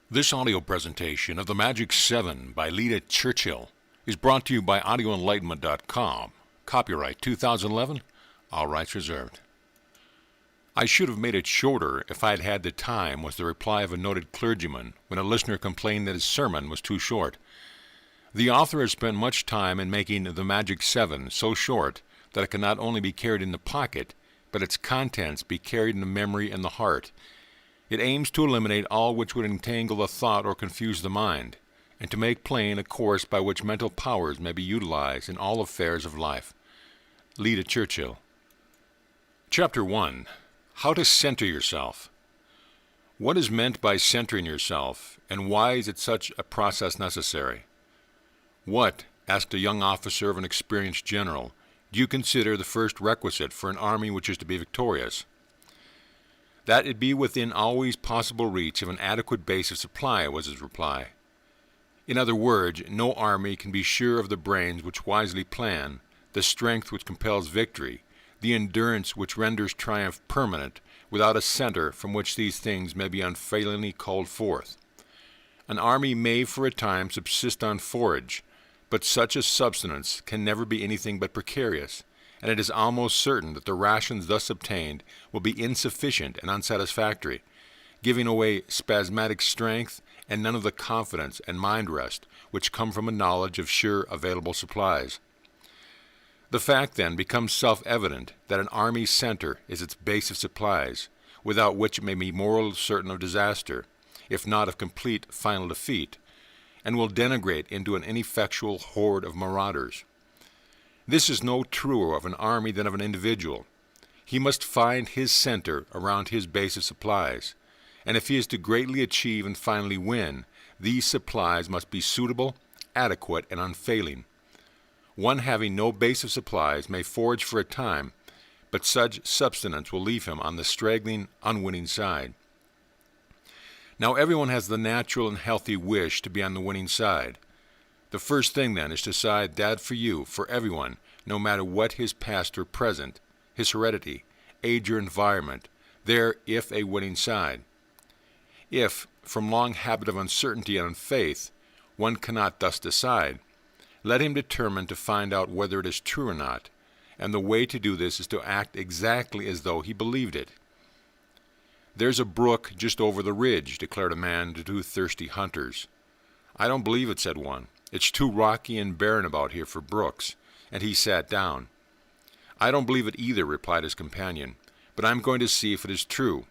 This audio presentation of The Magic 7 by Lida Churchill is brought to you by audioenlightenment.com. Copyright 2011, all rights reserved. I should have made it shorter if I had had the time, was the reply of a noted clergyman when a listener complained that his sermon was too short. The author has spent much time in making The Magic 7 so short that it can not only be carried in the pocket, but its contents be carried in the memory and the heart. It aims to eliminate all which would entangle the thought or confuse the mind, and to make plain a course by which mental powers may be utilized in all affairs of life. Lida Churchill. Chapter 1. How to Center Yourself. What is meant by centering yourself, and why is it such a process necessary? What, asked a young officer of an experienced general, do you consider the first requisite for an army which is to be victorious? That it be within always possible reach of an adequate base of supply, was his reply. In other words, no army can be sure of the brains which wisely plan, the strength which compels victory, the endurance which renders triumph permanent, without a center from which these things may be unfailingly called forth. An army may for a time subsist on forage, but such a subsistence can never be anything but precarious, and it is almost certain that the rations thus obtained will be insufficient and unsatisfactory, giving away spasmodic strength and none of the confidence and mind rest which come from a knowledge of sure available supplies. The fact then becomes self-evident that an army's center is its base of supplies, without which it may be morally certain of disaster, if not of complete final defeat, and will degenerate into an ineffectual horde of marauders. This is no truer of an army than of an individual. He must find his center around his base of supplies, and if he is to greatly achieve and finally win, these supplies must be suitable, adequate, and unfailing. One having no base of supplies may forage for a time, but such subsistence will leave him on the straggling, unwinning side. Now everyone has the natural and healthy wish to be on the winning side. The first thing, then, is to decide that for you, for everyone, no matter what his past or present, his heredity, age or environment, there if a winning side. If, from long habit of uncertainty and unfaith, one cannot thus decide, let him determine to find out whether it is true or not, and the way to do this is to act exactly as though he believed it. "There's a brook just over the ridge," declared a man to two thirsty hunters. "I don't believe it," said one. "It's too rocky and barren about here for brooks," and he sat down. "I don't believe it either," replied his companion, "but I'm going to see if it is true."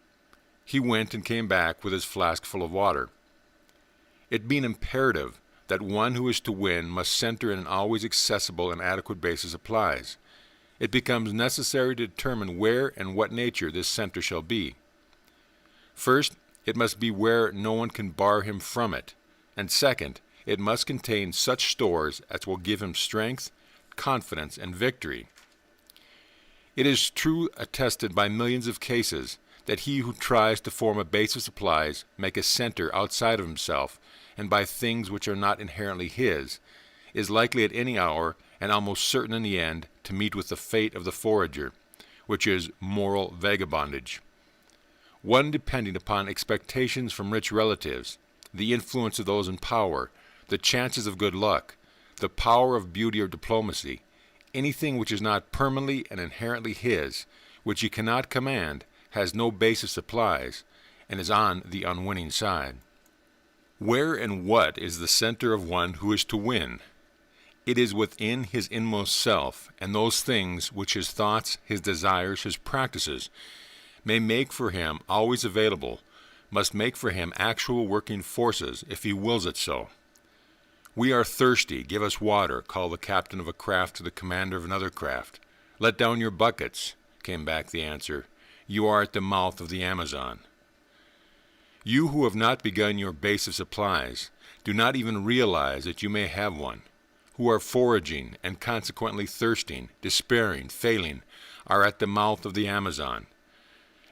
He went and came back with his flask full of water. It being imperative that one who is to win must center in an always accessible and adequate base of supplies, it becomes necessary to determine where and what nature this center shall be. First, it must be where no one can bar him from it, and second, it must contain such stores as will give him strength, confidence, and victory. It is true, attested by millions of cases, that he who tries to form a base of supplies, make a center outside of himself, and by things which are not inherently his, is likely at any hour, and almost certain in the end, to meet with the fate of the forager, which is moral vagabondage. One depending upon expectations from rich relatives, the influence of those in power, the chances of good luck, the power of beauty or diplomacy, anything which is not permanently and inherently his, which he cannot command, has no base of supplies, and is on the unwinning side. Where and what is the center of one who is to win? It is within his inmost self, and those things which his thoughts, his desires, his practices may make for him always available, must make for him actual working forces if he wills it so. "We are thirsty, give us water," called the captain of a craft to the commander of another craft. "Let down your buckets," came back the answer. "You are at the mouth of the Amazon." You who have not begun your base of supplies, do not even realize that you may have one, who are foraging and consequently thirsting, despairing, failing, are at the mouth of the Amazon,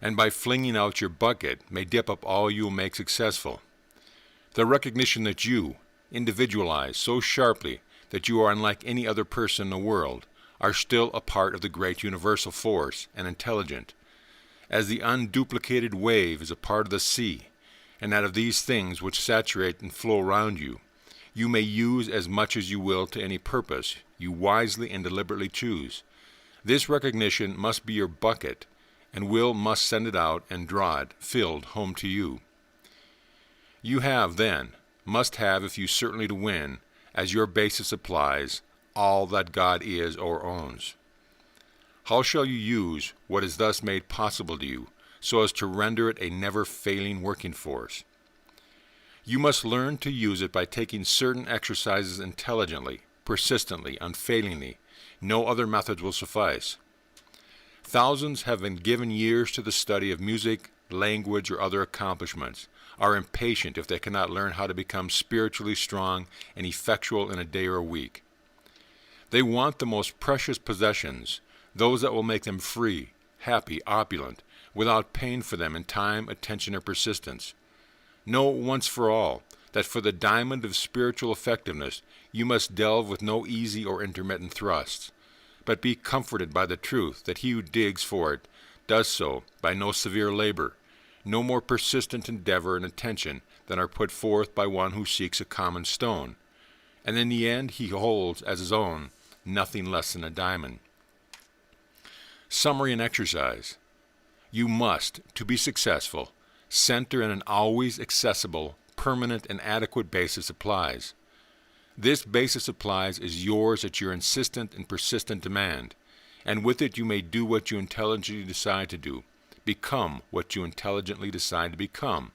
and by flinging out your bucket may dip up all you will make successful. The recognition that you, individualized so sharply that you are unlike any other person in the world, are still a part of the great universal force and intelligent, as the unduplicated wave is a part of the sea, and out of these things which saturate and flow around you, you may use as much as you will to any purpose you wisely and deliberately choose. This recognition must be your bucket, and will must send it out and draw it, filled, home to you. You have, then, must have, if you certainly to win, as your basis applies, all that God is or owns. How shall you use what is thus made possible to you, so as to render it a never-failing working force? You must learn to use it by taking certain exercises intelligently, persistently, unfailingly. No other methods will suffice. Thousands have been given years to the study of music, language, or other accomplishments, are impatient if they cannot learn how to become spiritually strong and effectual in a day or a week. They want the most precious possessions, those that will make them free, happy, opulent, without pain for them in time, attention, or persistence. Know once for all that for the diamond of spiritual effectiveness you must delve with no easy or intermittent thrusts, but be comforted by the truth that he who digs for it does so by no severe labor, no more persistent endeavor and attention than are put forth by one who seeks a common stone, and in the end he holds as his own nothing less than a diamond. Summary and exercise. You must, to be successful, center in an always accessible, permanent, and adequate base of supplies. This base of supplies is yours at your insistent and persistent demand, and with it you may do what you intelligently decide to do, become what you intelligently decide to become.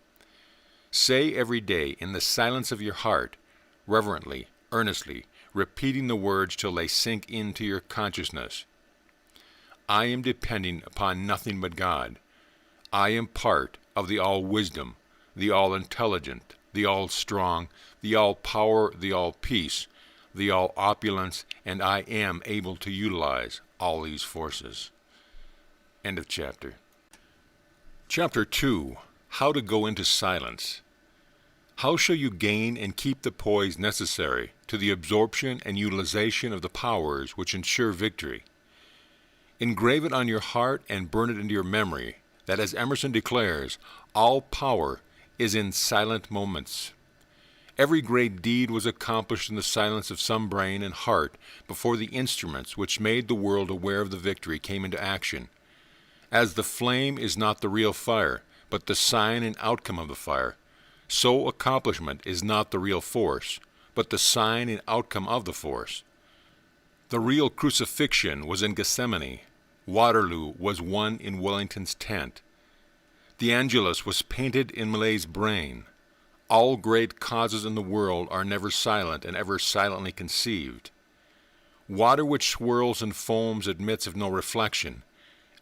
Say every day in the silence of your heart, reverently, earnestly, repeating the words till they sink into your consciousness, I am depending upon nothing but God. I am part of the all-wisdom, the all-intelligent, the all-strong, the all-power, the all-peace, the all-opulence, and I am able to utilize all these forces. End of chapter. Chapter 2. How to go into silence. How shall you gain and keep the poise necessary to the absorption and utilization of the powers which ensure victory? Engrave it on your heart and burn it into your memory, that, as Emerson declares, all power is in silent moments. Every great deed was accomplished in the silence of some brain and heart before the instruments which made the world aware of the victory came into action. As the flame is not the real fire, but the sign and outcome of the fire, so accomplishment is not the real force, but the sign and outcome of the force. The real crucifixion was in Gethsemane. Waterloo was won in Wellington's tent. The Angelus was painted in Millet's brain. All great causes in the world are never silent and ever silently conceived. Water which swirls and foams admits of no reflection.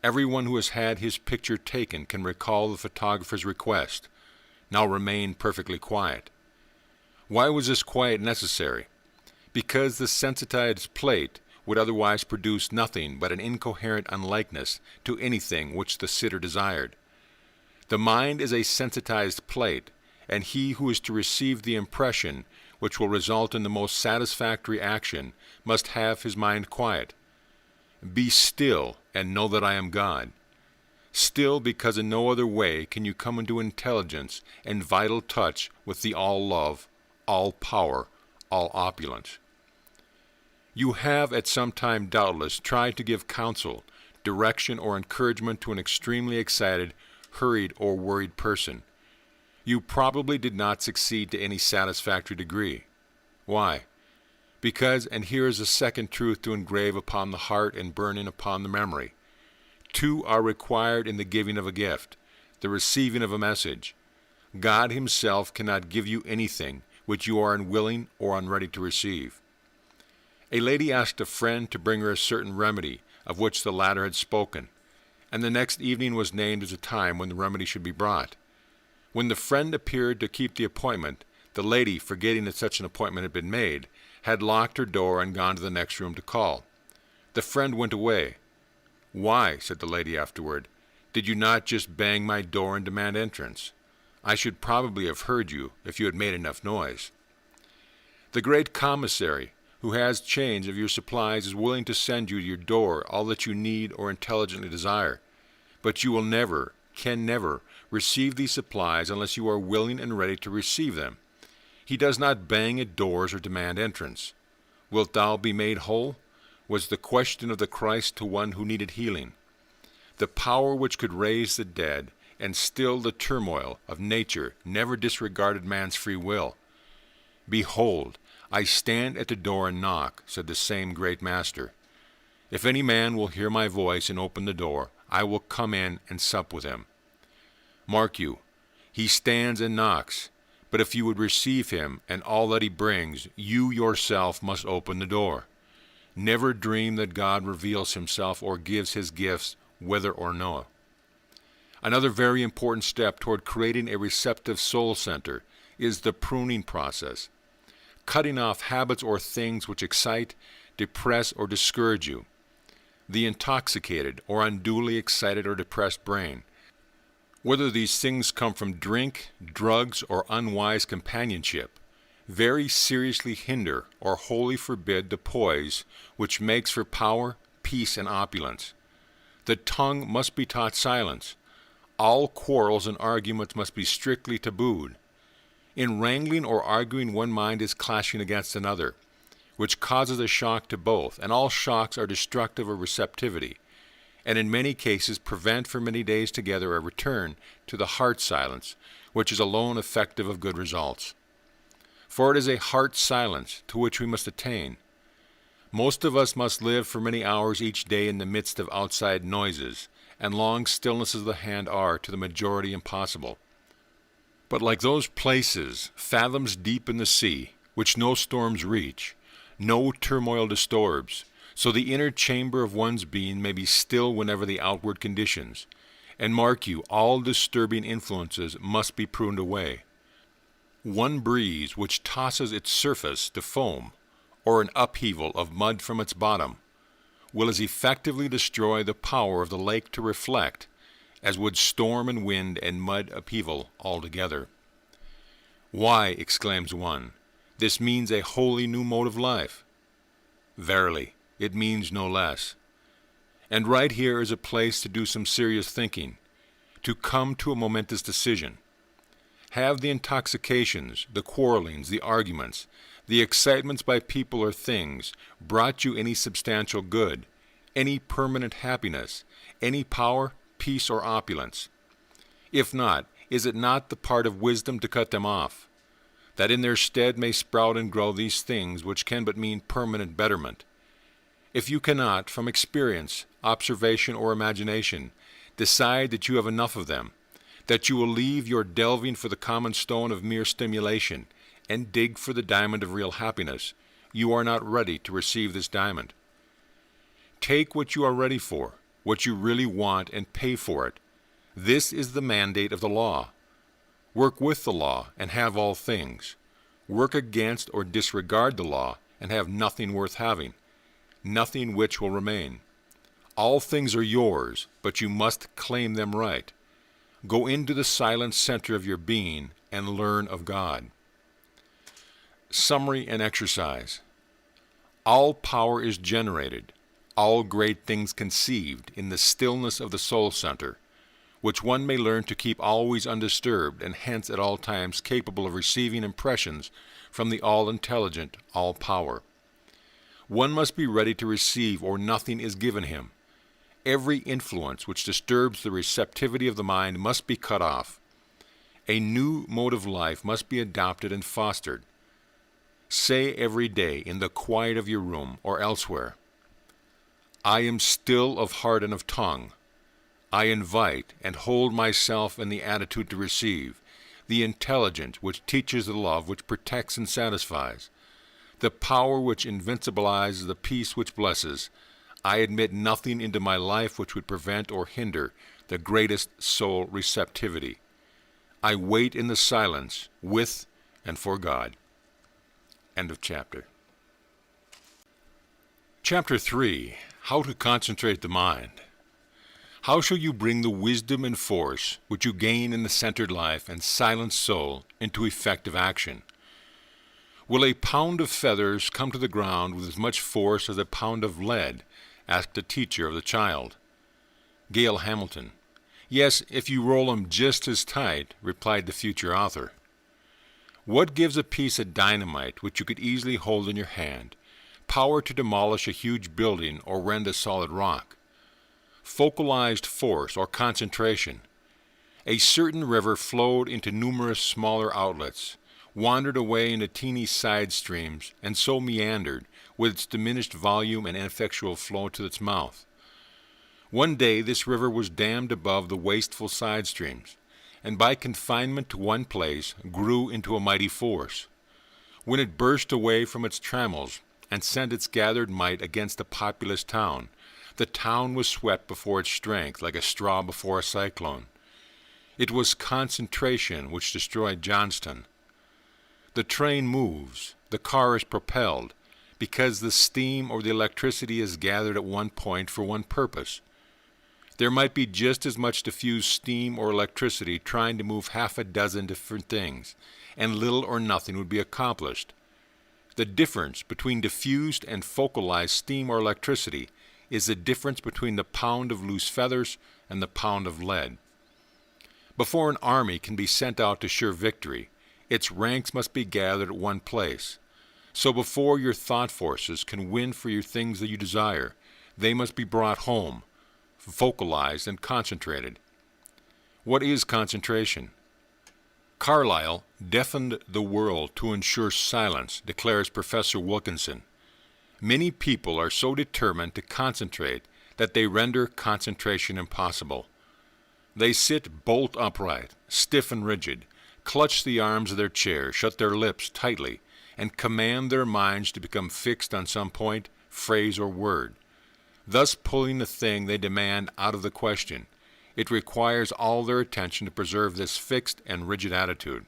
Everyone who has had his picture taken can recall the photographer's request, now remain perfectly quiet. Why was this quiet necessary? Because the sensitized plate would otherwise produce nothing but an incoherent unlikeness to anything which the sitter desired. The mind is a sensitized plate, and he who is to receive the impression which will result in the most satisfactory action must have his mind quiet. Be still and know that I am God. Still, because in no other way can you come into intelligence and vital touch with the all-love, all-power, all-opulence. You have at some time doubtless tried to give counsel, direction, or encouragement to an extremely excited, hurried, or worried person. You probably did not succeed to any satisfactory degree. Why? Because, and here is a second truth to engrave upon the heart and burn in upon the memory, two are required in the giving of a gift, the receiving of a message. God himself cannot give you anything which you are unwilling or unready to receive. A lady asked a friend to bring her a certain remedy of which the latter had spoken, and the next evening was named as a time when the remedy should be brought. When the friend appeared to keep the appointment, the lady, forgetting that such an appointment had been made, had locked her door and gone to the next room to call. The friend went away. "Why," said the lady afterward, "did you not just bang my door and demand entrance? I should probably have heard you if you had made enough noise." The great commissary, who has change of your supplies, is willing to send you to your door all that you need or intelligently desire, but you will never, can never receive these supplies unless you are willing and ready to receive them. He does not bang at doors or demand entrance. Wilt thou be made whole? Was the question of the Christ to one who needed healing. The power which could raise the dead and still the turmoil of nature never disregarded man's free will. Behold, I stand at the door and knock, said the same great Master. If any man will hear my voice and open the door, I will come in and sup with him. Mark you, he stands and knocks, but if you would receive him and all that he brings, you yourself must open the door. Never dream that God reveals himself or gives his gifts whether or no. Another very important step toward creating a receptive soul center is the pruning process, cutting off habits or things which excite, depress, or discourage you. The intoxicated or unduly excited or depressed brain, whether these things come from drink, drugs, or unwise companionship, very seriously hinder or wholly forbid the poise which makes for power, peace, and opulence. The tongue must be taught silence. All quarrels and arguments must be strictly tabooed. In wrangling or arguing, one mind is clashing against another, which causes a shock to both, and all shocks are destructive of receptivity, and in many cases prevent for many days together a return to the heart silence, which is alone effective of good results. For it is a heart silence to which we must attain. Most of us must live for many hours each day in the midst of outside noises, and long stillnesses of the hand are, to the majority, impossible. But like those places, fathoms deep in the sea, which no storms reach, no turmoil disturbs, so the inner chamber of one's being may be still whenever the outward conditions. And mark you, all disturbing influences must be pruned away. One breeze which tosses its surface to foam, or an upheaval of mud from its bottom, will as effectively destroy the power of the lake to reflect as would storm and wind and mud upheaval altogether. Why, exclaims one, this means a wholly new mode of life. Verily, it means no less. And right here is a place to do some serious thinking, to come to a momentous decision. Have the intoxications, the quarrelings, the arguments, the excitements by people or things brought you any substantial good, any permanent happiness, any power, peace, or opulence? If not, is it not the part of wisdom to cut them off, that in their stead may sprout and grow these things which can but mean permanent betterment? If you cannot, from experience, observation, or imagination, decide that you have enough of them, that you will leave your delving for the common stone of mere stimulation, and dig for the diamond of real happiness, you are not ready to receive this diamond. Take what you are ready for, what you really want, and pay for it. This is the mandate of the law. Work with the law and have all things. Work against or disregard the law and have nothing worth having, nothing which will remain. All things are yours, but you must claim them right. Go into the silent center of your being and learn of God. Summary and exercise. All power is generated, all great things conceived in the stillness of the soul center, which one may learn to keep always undisturbed and hence at all times capable of receiving impressions from the all-intelligent, all-power. One must be ready to receive or nothing is given him. Every influence which disturbs the receptivity of the mind must be cut off. A new mode of life must be adopted and fostered. Say every day in the quiet of your room or elsewhere, I am still of heart and of tongue. I invite and hold myself in the attitude to receive, the intelligence which teaches the love which protects and satisfies, the power which invincibilizes, the peace which blesses. I admit nothing into my life which would prevent or hinder the greatest soul receptivity. I wait in the silence with and for God. End of chapter. Chapter 3. How to concentrate the mind. How shall you bring the wisdom and force which you gain in the centered life and silent soul into effective action? Will a pound of feathers come to the ground with as much force as a pound of lead? Asked the teacher of the child. Gail Hamilton. Yes, if you roll 'em just as tight, replied the future author. What gives a piece of dynamite which you could easily hold in your hand power to demolish a huge building or rend a solid rock? Focalized force or concentration. A certain river flowed into numerous smaller outlets, wandered away into teeny side streams, and so meandered, with its diminished volume and ineffectual flow to its mouth. One day this river was dammed above the wasteful side streams, and by confinement to one place grew into a mighty force. When it burst away from its trammels and sent its gathered might against a populous town, the town was swept before its strength like a straw before a cyclone. It was concentration which destroyed Johnston. The train moves, the car is propelled, because the steam or the electricity is gathered at one point for one purpose. There might be just as much diffused steam or electricity trying to move half a dozen different things, and little or nothing would be accomplished. The difference between diffused and focalized steam or electricity is the difference between the pound of loose feathers and the pound of lead. Before an army can be sent out to sure victory, its ranks must be gathered at one place. So before your thought forces can win for your things that you desire, they must be brought home, focalized and concentrated. What is concentration? Carlyle deafened the world to ensure silence, declares Professor Wilkinson. Many people are so determined to concentrate that they render concentration impossible. They sit bolt upright, stiff and rigid, clutch the arms of their chair, shut their lips tightly, and command their minds to become fixed on some point, phrase, or word, thus pulling the thing they demand out of the question. It requires all their attention to preserve this fixed and rigid attitude.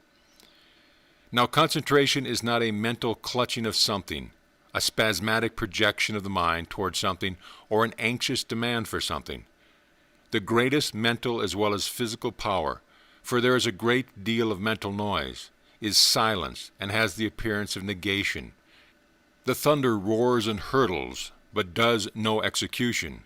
Now, concentration is not a mental clutching of something, a spasmodic projection of the mind towards something, or an anxious demand for something. The greatest mental as well as physical power, for there is a great deal of mental noise, is silence and has the appearance of negation. The thunder roars and hurtles, but does no execution.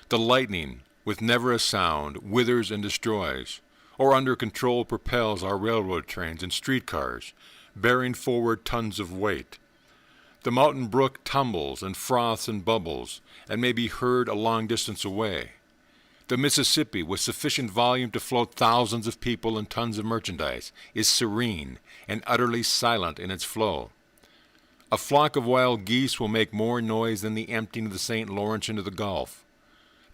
The lightning, with never a sound, withers and destroys, or under control propels our railroad trains and streetcars, bearing forward tons of weight. The mountain brook tumbles and froths and bubbles, and may be heard a long distance away. The Mississippi, with sufficient volume to float thousands of people and tons of merchandise, is serene and utterly silent in its flow. A flock of wild geese will make more noise than the emptying of the St. Lawrence into the Gulf.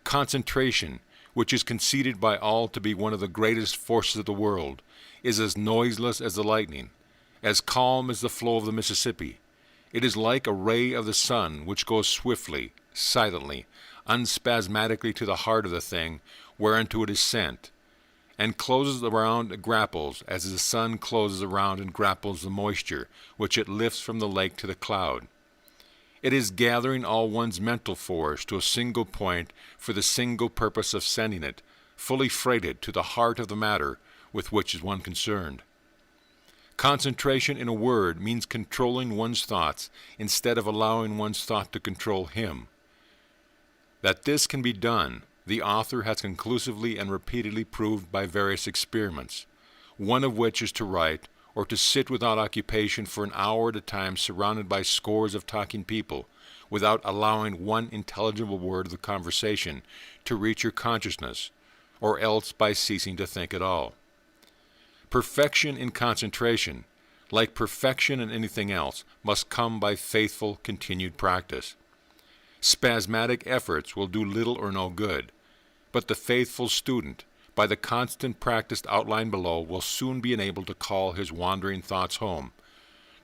Concentration, which is conceded by all to be one of the greatest forces of the world, is as noiseless as the lightning, as calm as the flow of the Mississippi. It is like a ray of the sun which goes swiftly, silently, unspasmodically to the heart of the thing whereunto it is sent, and closes around, grapples, as the sun closes around and grapples the moisture which it lifts from the lake to the cloud. It is gathering all one's mental force to a single point for the single purpose of sending it, fully freighted, to the heart of the matter with which is one concerned. Concentration, in a word, means controlling one's thoughts instead of allowing one's thought to control him. That this can be done, the author has conclusively and repeatedly proved by various experiments, one of which is to write, or to sit without occupation for an hour at a time surrounded by scores of talking people, without allowing one intelligible word of the conversation to reach your consciousness, or else by ceasing to think at all. Perfection in concentration, like perfection in anything else, must come by faithful, continued practice. Spasmodic efforts will do little or no good, but the faithful student, by the constant practice outlined below, will soon be enabled to call his wandering thoughts home,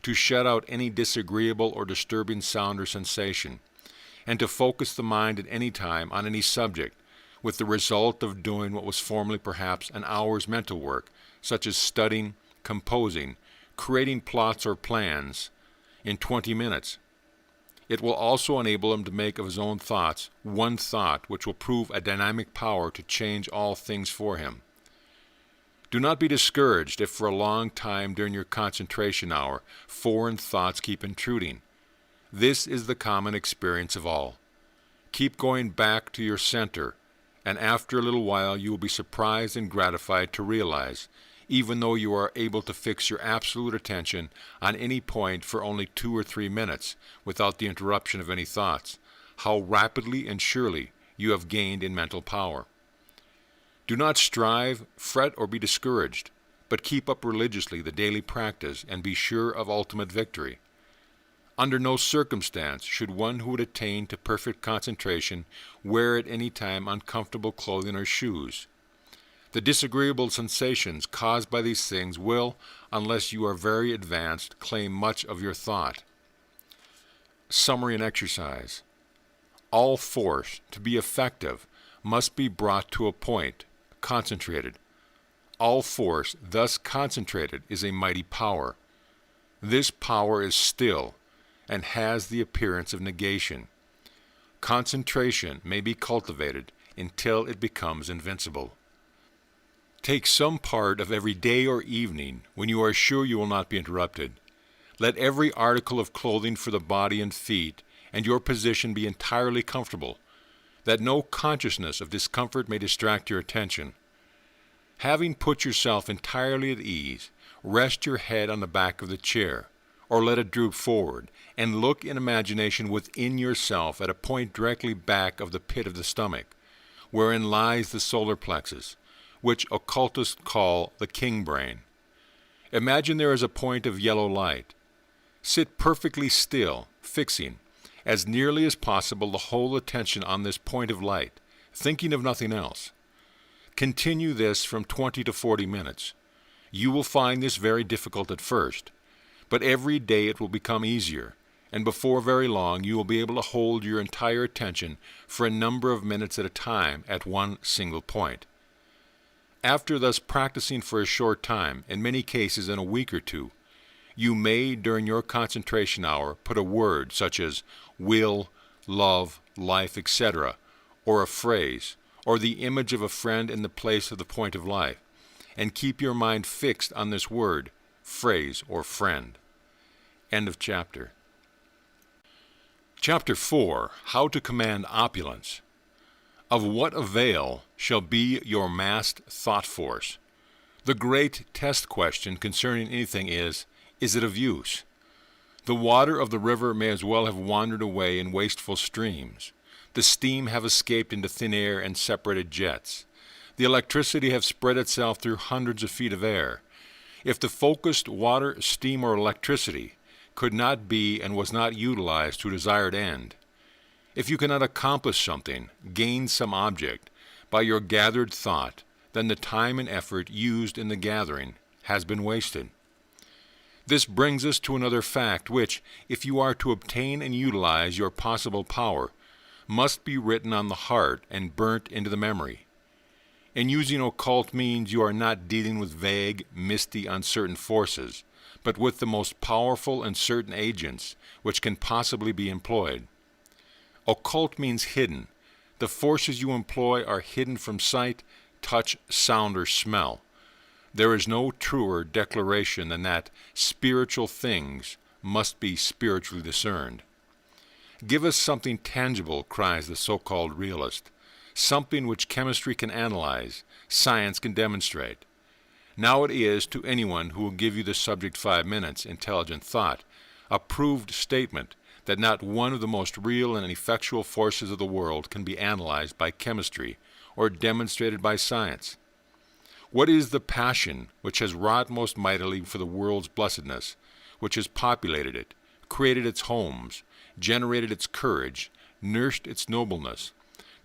to shut out any disagreeable or disturbing sound or sensation, and to focus the mind at any time on any subject, with the result of doing what was formerly perhaps an hour's mental work, such as studying, composing, creating plots or plans, in 20 minutes. It will also enable him to make of his own thoughts one thought which will prove a dynamic power to change all things for him. Do not be discouraged if for a long time during your concentration hour foreign thoughts keep intruding. This is the common experience of all. Keep going back to your center, and after a little while you will be surprised and gratified to realize, even though you are able to fix your absolute attention on any point for only 2 or 3 minutes without the interruption of any thoughts, how rapidly and surely you have gained in mental power. Do not strive, fret, or be discouraged, but keep up religiously the daily practice and be sure of ultimate victory. Under no circumstance should one who would attain to perfect concentration wear at any time uncomfortable clothing or shoes. The disagreeable sensations caused by these things will, unless you are very advanced, claim much of your thought. Summary and exercise. All force, to be effective, must be brought to a point, concentrated. All force, thus concentrated, is a mighty power. This power is still, and has the appearance of negation. Concentration may be cultivated until it becomes invincible. Take some part of every day or evening when you are sure you will not be interrupted. Let every article of clothing for the body and feet and your position be entirely comfortable, that no consciousness of discomfort may distract your attention. Having put yourself entirely at ease, rest your head on the back of the chair, or let it droop forward, and look in imagination within yourself at a point directly back of the pit of the stomach, wherein lies the solar plexus, which occultists call the king brain. Imagine there is a point of yellow light. Sit perfectly still, fixing, as nearly as possible, the whole attention on this point of light, thinking of nothing else. Continue this from 20 to 40 minutes. You will find this very difficult at first, but every day it will become easier, and before very long you will be able to hold your entire attention for a number of minutes at a time at one single point. After thus practicing for a short time, in many cases in a week or two, you may, during your concentration hour, put a word such as will, love, life, etc., or a phrase, or the image of a friend in the place of the point of life, and keep your mind fixed on this word, phrase, or friend. End of chapter. Chapter 4. How to Command Opulence. Of what avail shall be your massed thought force? The great test question concerning anything is it of use? The water of the river may as well have wandered away in wasteful streams. The steam have escaped into thin air and separated jets. The electricity have spread itself through hundreds of feet of air. If the focused water, steam, or electricity could not be and was not utilized to a desired end, if you cannot accomplish something, gain some object, by your gathered thought, then the time and effort used in the gathering has been wasted. This brings us to another fact which, if you are to obtain and utilize your possible power, must be written on the heart and burnt into the memory. In using occult means you are not dealing with vague, misty, uncertain forces, but with the most powerful and certain agents which can possibly be employed. Occult means hidden. The forces you employ are hidden from sight, touch, sound, or smell. There is no truer declaration than that spiritual things must be spiritually discerned. Give us something tangible, cries the so-called realist, something which chemistry can analyze, science can demonstrate. Now it is, to anyone who will give you the subject 5 minutes, intelligent thought, a proved statement that not one of the most real and effectual forces of the world can be analyzed by chemistry or demonstrated by science. What is the passion which has wrought most mightily for the world's blessedness, which has populated it, created its homes, generated its courage, nursed its nobleness,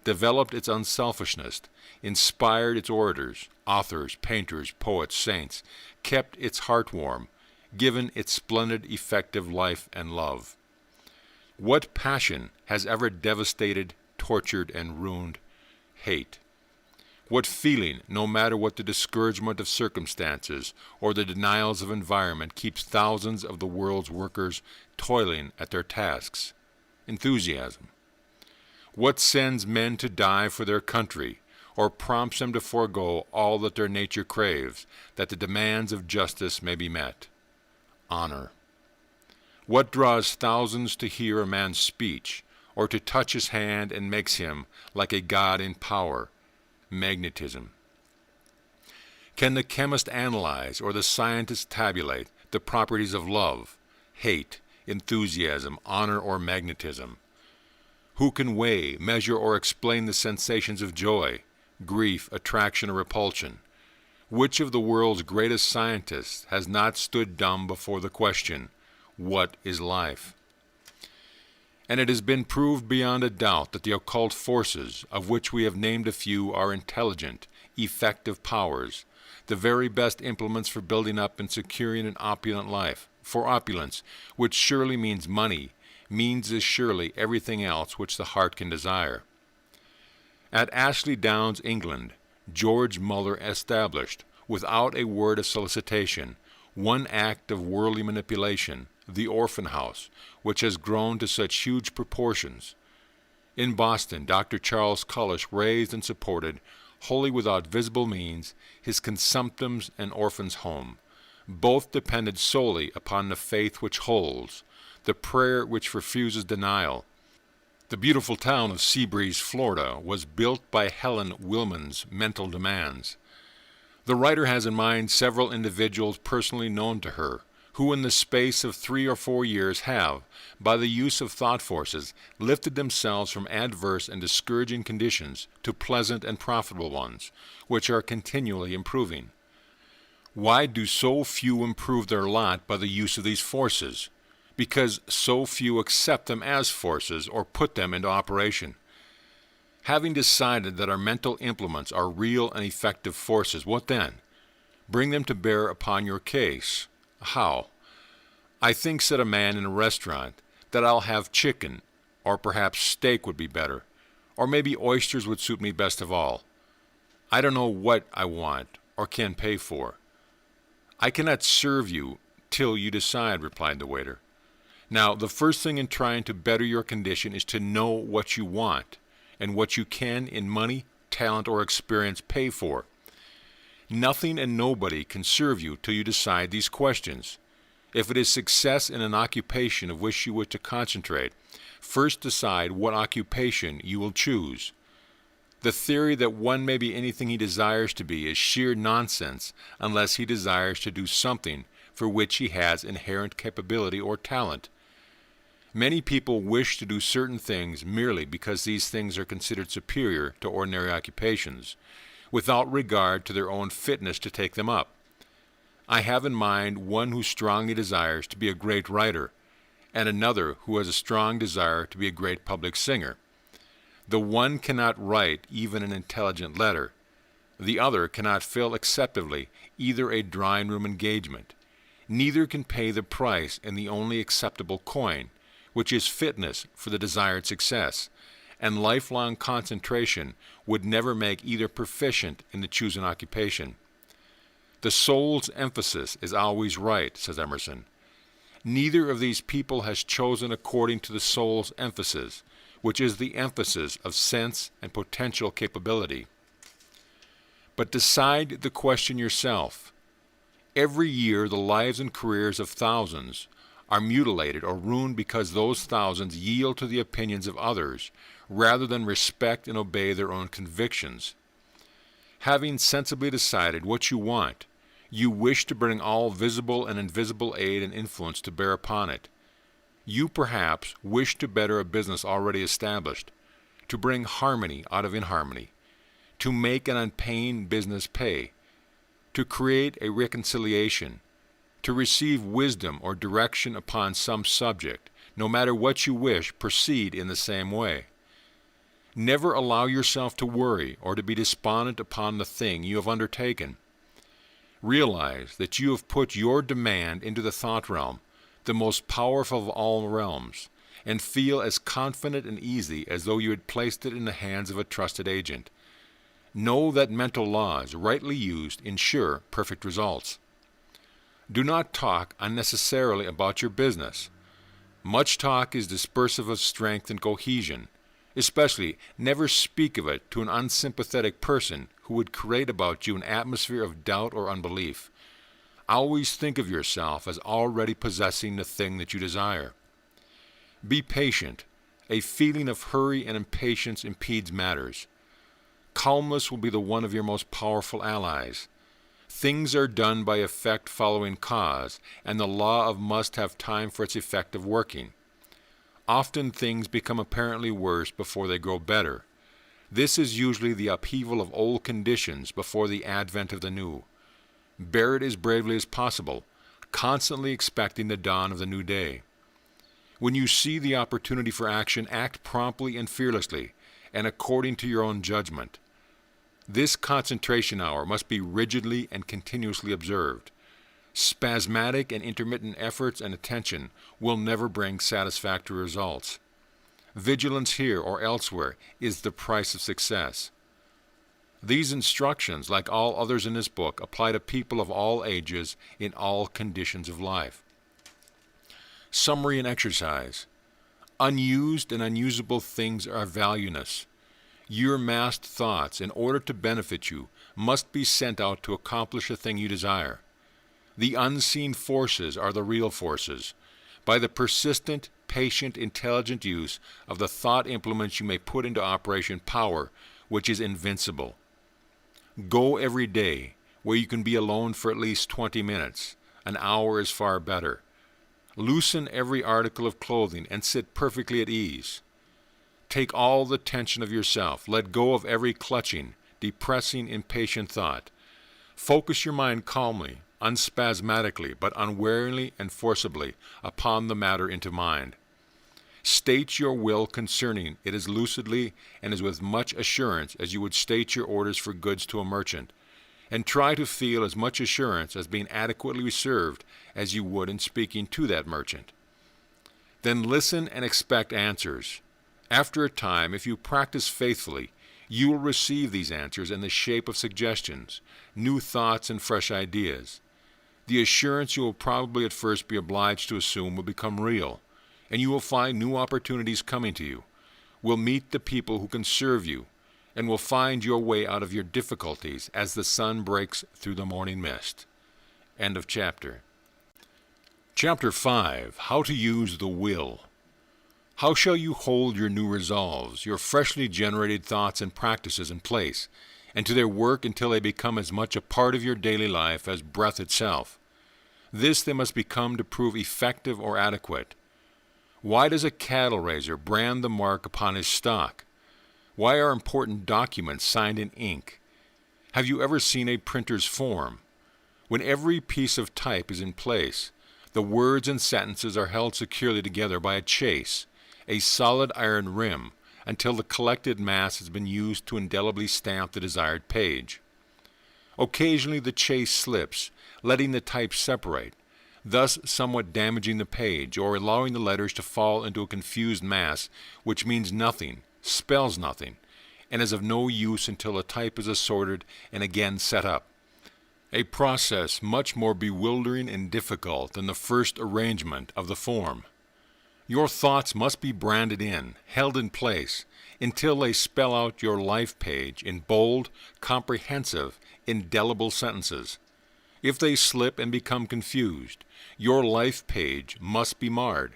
developed its unselfishness, inspired its orators, authors, painters, poets, saints, kept its heart warm, given its splendid, effective life and love? What passion has ever devastated, tortured, and ruined? Hate. What feeling, no matter what the discouragement of circumstances or the denials of environment, keeps thousands of the world's workers toiling at their tasks? Enthusiasm. What sends men to die for their country, or prompts them to forego all that their nature craves, that the demands of justice may be met? Honor. What draws thousands to hear a man's speech, or to touch his hand and makes him like a god in power? magnetism. Can the chemist analyze or the scientist tabulate the properties of love, hate, enthusiasm, honor, or magnetism? Who can weigh, measure, or explain the sensations of joy, grief, attraction, or repulsion? Which of the world's greatest scientists has not stood dumb before the question, what is life? And it has been proved beyond a doubt that the occult forces, of which we have named a few, are intelligent, effective powers, the very best implements for building up and securing an opulent life. For opulence, which surely means money, means as surely everything else which the heart can desire. At Ashley Downs, England, George Muller established, without a word of solicitation, one act of worldly manipulation, the orphan house, which has grown to such huge proportions. In Boston, Dr. Charles Cullish raised and supported, wholly without visible means, his consumptives and orphans' home. Both depended solely upon the faith which holds, the prayer which refuses denial. The beautiful town of Seabreeze, Florida, was built by Helen Wilman's mental demands. The writer has in mind several individuals personally known to her, who in the space of 3 or 4 years have, by the use of thought forces, lifted themselves from adverse and discouraging conditions to pleasant and profitable ones, which are continually improving. Why do so few improve their lot by the use of these forces? Because so few accept them as forces or put them into operation. Having decided that our mental implements are real and effective forces, what then? Bring them to bear upon your case. How? I think, said a man in a restaurant, that I'll have chicken, or perhaps steak would be better, or maybe oysters would suit me best of all. I don't know what I want or can pay for. I cannot serve you till you decide, replied the waiter. Now, the first thing in trying to better your condition is to know what you want and what you can in money, talent, or experience pay for. Nothing and nobody can serve you till you decide these questions. If it is success in an occupation of which you wish to concentrate, first decide what occupation you will choose. The theory that one may be anything he desires to be is sheer nonsense unless he desires to do something for which he has inherent capability or talent. Many people wish to do certain things merely because these things are considered superior to ordinary occupations, without regard to their own fitness to take them up. I have in mind one who strongly desires to be a great writer, and another who has a strong desire to be a great public singer. The one cannot write even an intelligent letter. The other cannot fill acceptably either a drawing-room engagement. Neither can pay the price in the only acceptable coin, which is fitness for the desired success, and lifelong concentration would never make either proficient in the chosen occupation. The soul's emphasis is always right, says Emerson. Neither of these people has chosen according to the soul's emphasis, which is the emphasis of sense and potential capability. But decide the question yourself. Every year the lives and careers of thousands are mutilated or ruined because those thousands yield to the opinions of others rather than respect and obey their own convictions. Having sensibly decided what you want, you wish to bring all visible and invisible aid and influence to bear upon it. You perhaps wish to better a business already established, to bring harmony out of inharmony, to make an unpaying business pay, to create a reconciliation, to receive wisdom or direction upon some subject. No matter what you wish, proceed in the same way. Never allow yourself to worry or to be despondent upon the thing you have undertaken. Realize that you have put your demand into the thought realm, the most powerful of all realms, and feel as confident and easy as though you had placed it in the hands of a trusted agent. Know that mental laws, rightly used, ensure perfect results. Do not talk unnecessarily about your business. Much talk is dispersive of strength and cohesion. Especially, never speak of it to an unsympathetic person who would create about you an atmosphere of doubt or unbelief. Always think of yourself as already possessing the thing that you desire. Be patient. A feeling of hurry and impatience impedes matters. Calmness will be the one of your most powerful allies. Things are done by effect following cause, and the law of must have time for its effective working. Often things become apparently worse before they grow better. This is usually the upheaval of old conditions before the advent of the new. Bear it as bravely as possible, constantly expecting the dawn of the new day. When you see the opportunity for action, act promptly and fearlessly, and according to your own judgment. This concentration hour must be rigidly and continuously observed. Spasmodic and intermittent efforts and attention will never bring satisfactory results. Vigilance here or elsewhere is the price of success. These instructions, like all others in this book, apply to people of all ages in all conditions of life. Summary and exercise. Unused and unusable things are valueless. Your massed thoughts, in order to benefit you, must be sent out to accomplish the thing you desire. The unseen forces are the real forces. By the persistent, patient, intelligent use of the thought implements you may put into operation power, which is invincible. Go every day, where you can be alone for at least 20 minutes. An hour is far better. Loosen every article of clothing and sit perfectly at ease. Take all the tension of yourself. Let go of every clutching, depressing, impatient thought. Focus your mind calmly, unspasmodically, but unwearingly and forcibly upon the matter into mind. State your will concerning it as lucidly and as with much assurance as you would state your orders for goods to a merchant, and try to feel as much assurance as being adequately reserved as you would in speaking to that merchant. Then listen and expect answers. After a time, if you practice faithfully, you will receive these answers in the shape of suggestions, new thoughts, and fresh ideas. The assurance you will probably at first be obliged to assume will become real, and you will find new opportunities coming to you, will meet the people who can serve you, and will find your way out of your difficulties as the sun breaks through the morning mist. End of chapter. Chapter 5. How to use the will. How shall you hold your new resolves, your freshly generated thoughts and practices in place, and to their work until they become as much a part of your daily life as breath itself? This they must become to prove effective or adequate. Why does a cattle raiser brand the mark upon his stock? Why are important documents signed in ink? Have you ever seen a printer's form? When every piece of type is in place, the words and sentences are held securely together by a chase, a solid iron rim, until the collected mass has been used to indelibly stamp the desired page. Occasionally the chase slips, letting the type separate, thus somewhat damaging the page, or allowing the letters to fall into a confused mass which means nothing, spells nothing, and is of no use until the type is assorted and again set up. A process much more bewildering and difficult than the first arrangement of the form. Your thoughts must be branded in, held in place, until they spell out your life page in bold, comprehensive, indelible sentences. If they slip and become confused, your life page must be marred.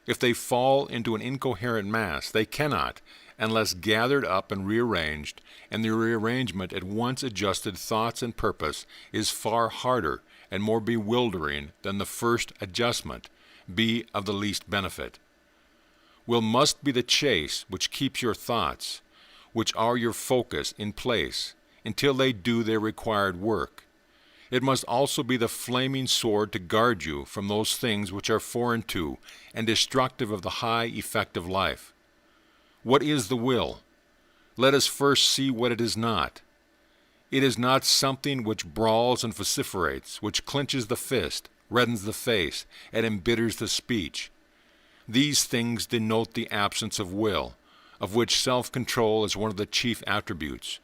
If they fall into an incoherent mass, they cannot, unless gathered up and rearranged, and the rearrangement at once adjusted thoughts and purpose is far harder and more bewildering than the first adjustment, be of the least benefit. Will must be the chase which keeps your thoughts, which are your focus, in place, until they do their required work. It must also be the flaming sword to guard you from those things which are foreign to and destructive of the high effect of life. What is the will? Let us first see what it is not. It is not something which brawls and vociferates, which clenches the fist, reddens the face, and embitters the speech. These things denote the absence of will, of which self-control is one of the chief attributes.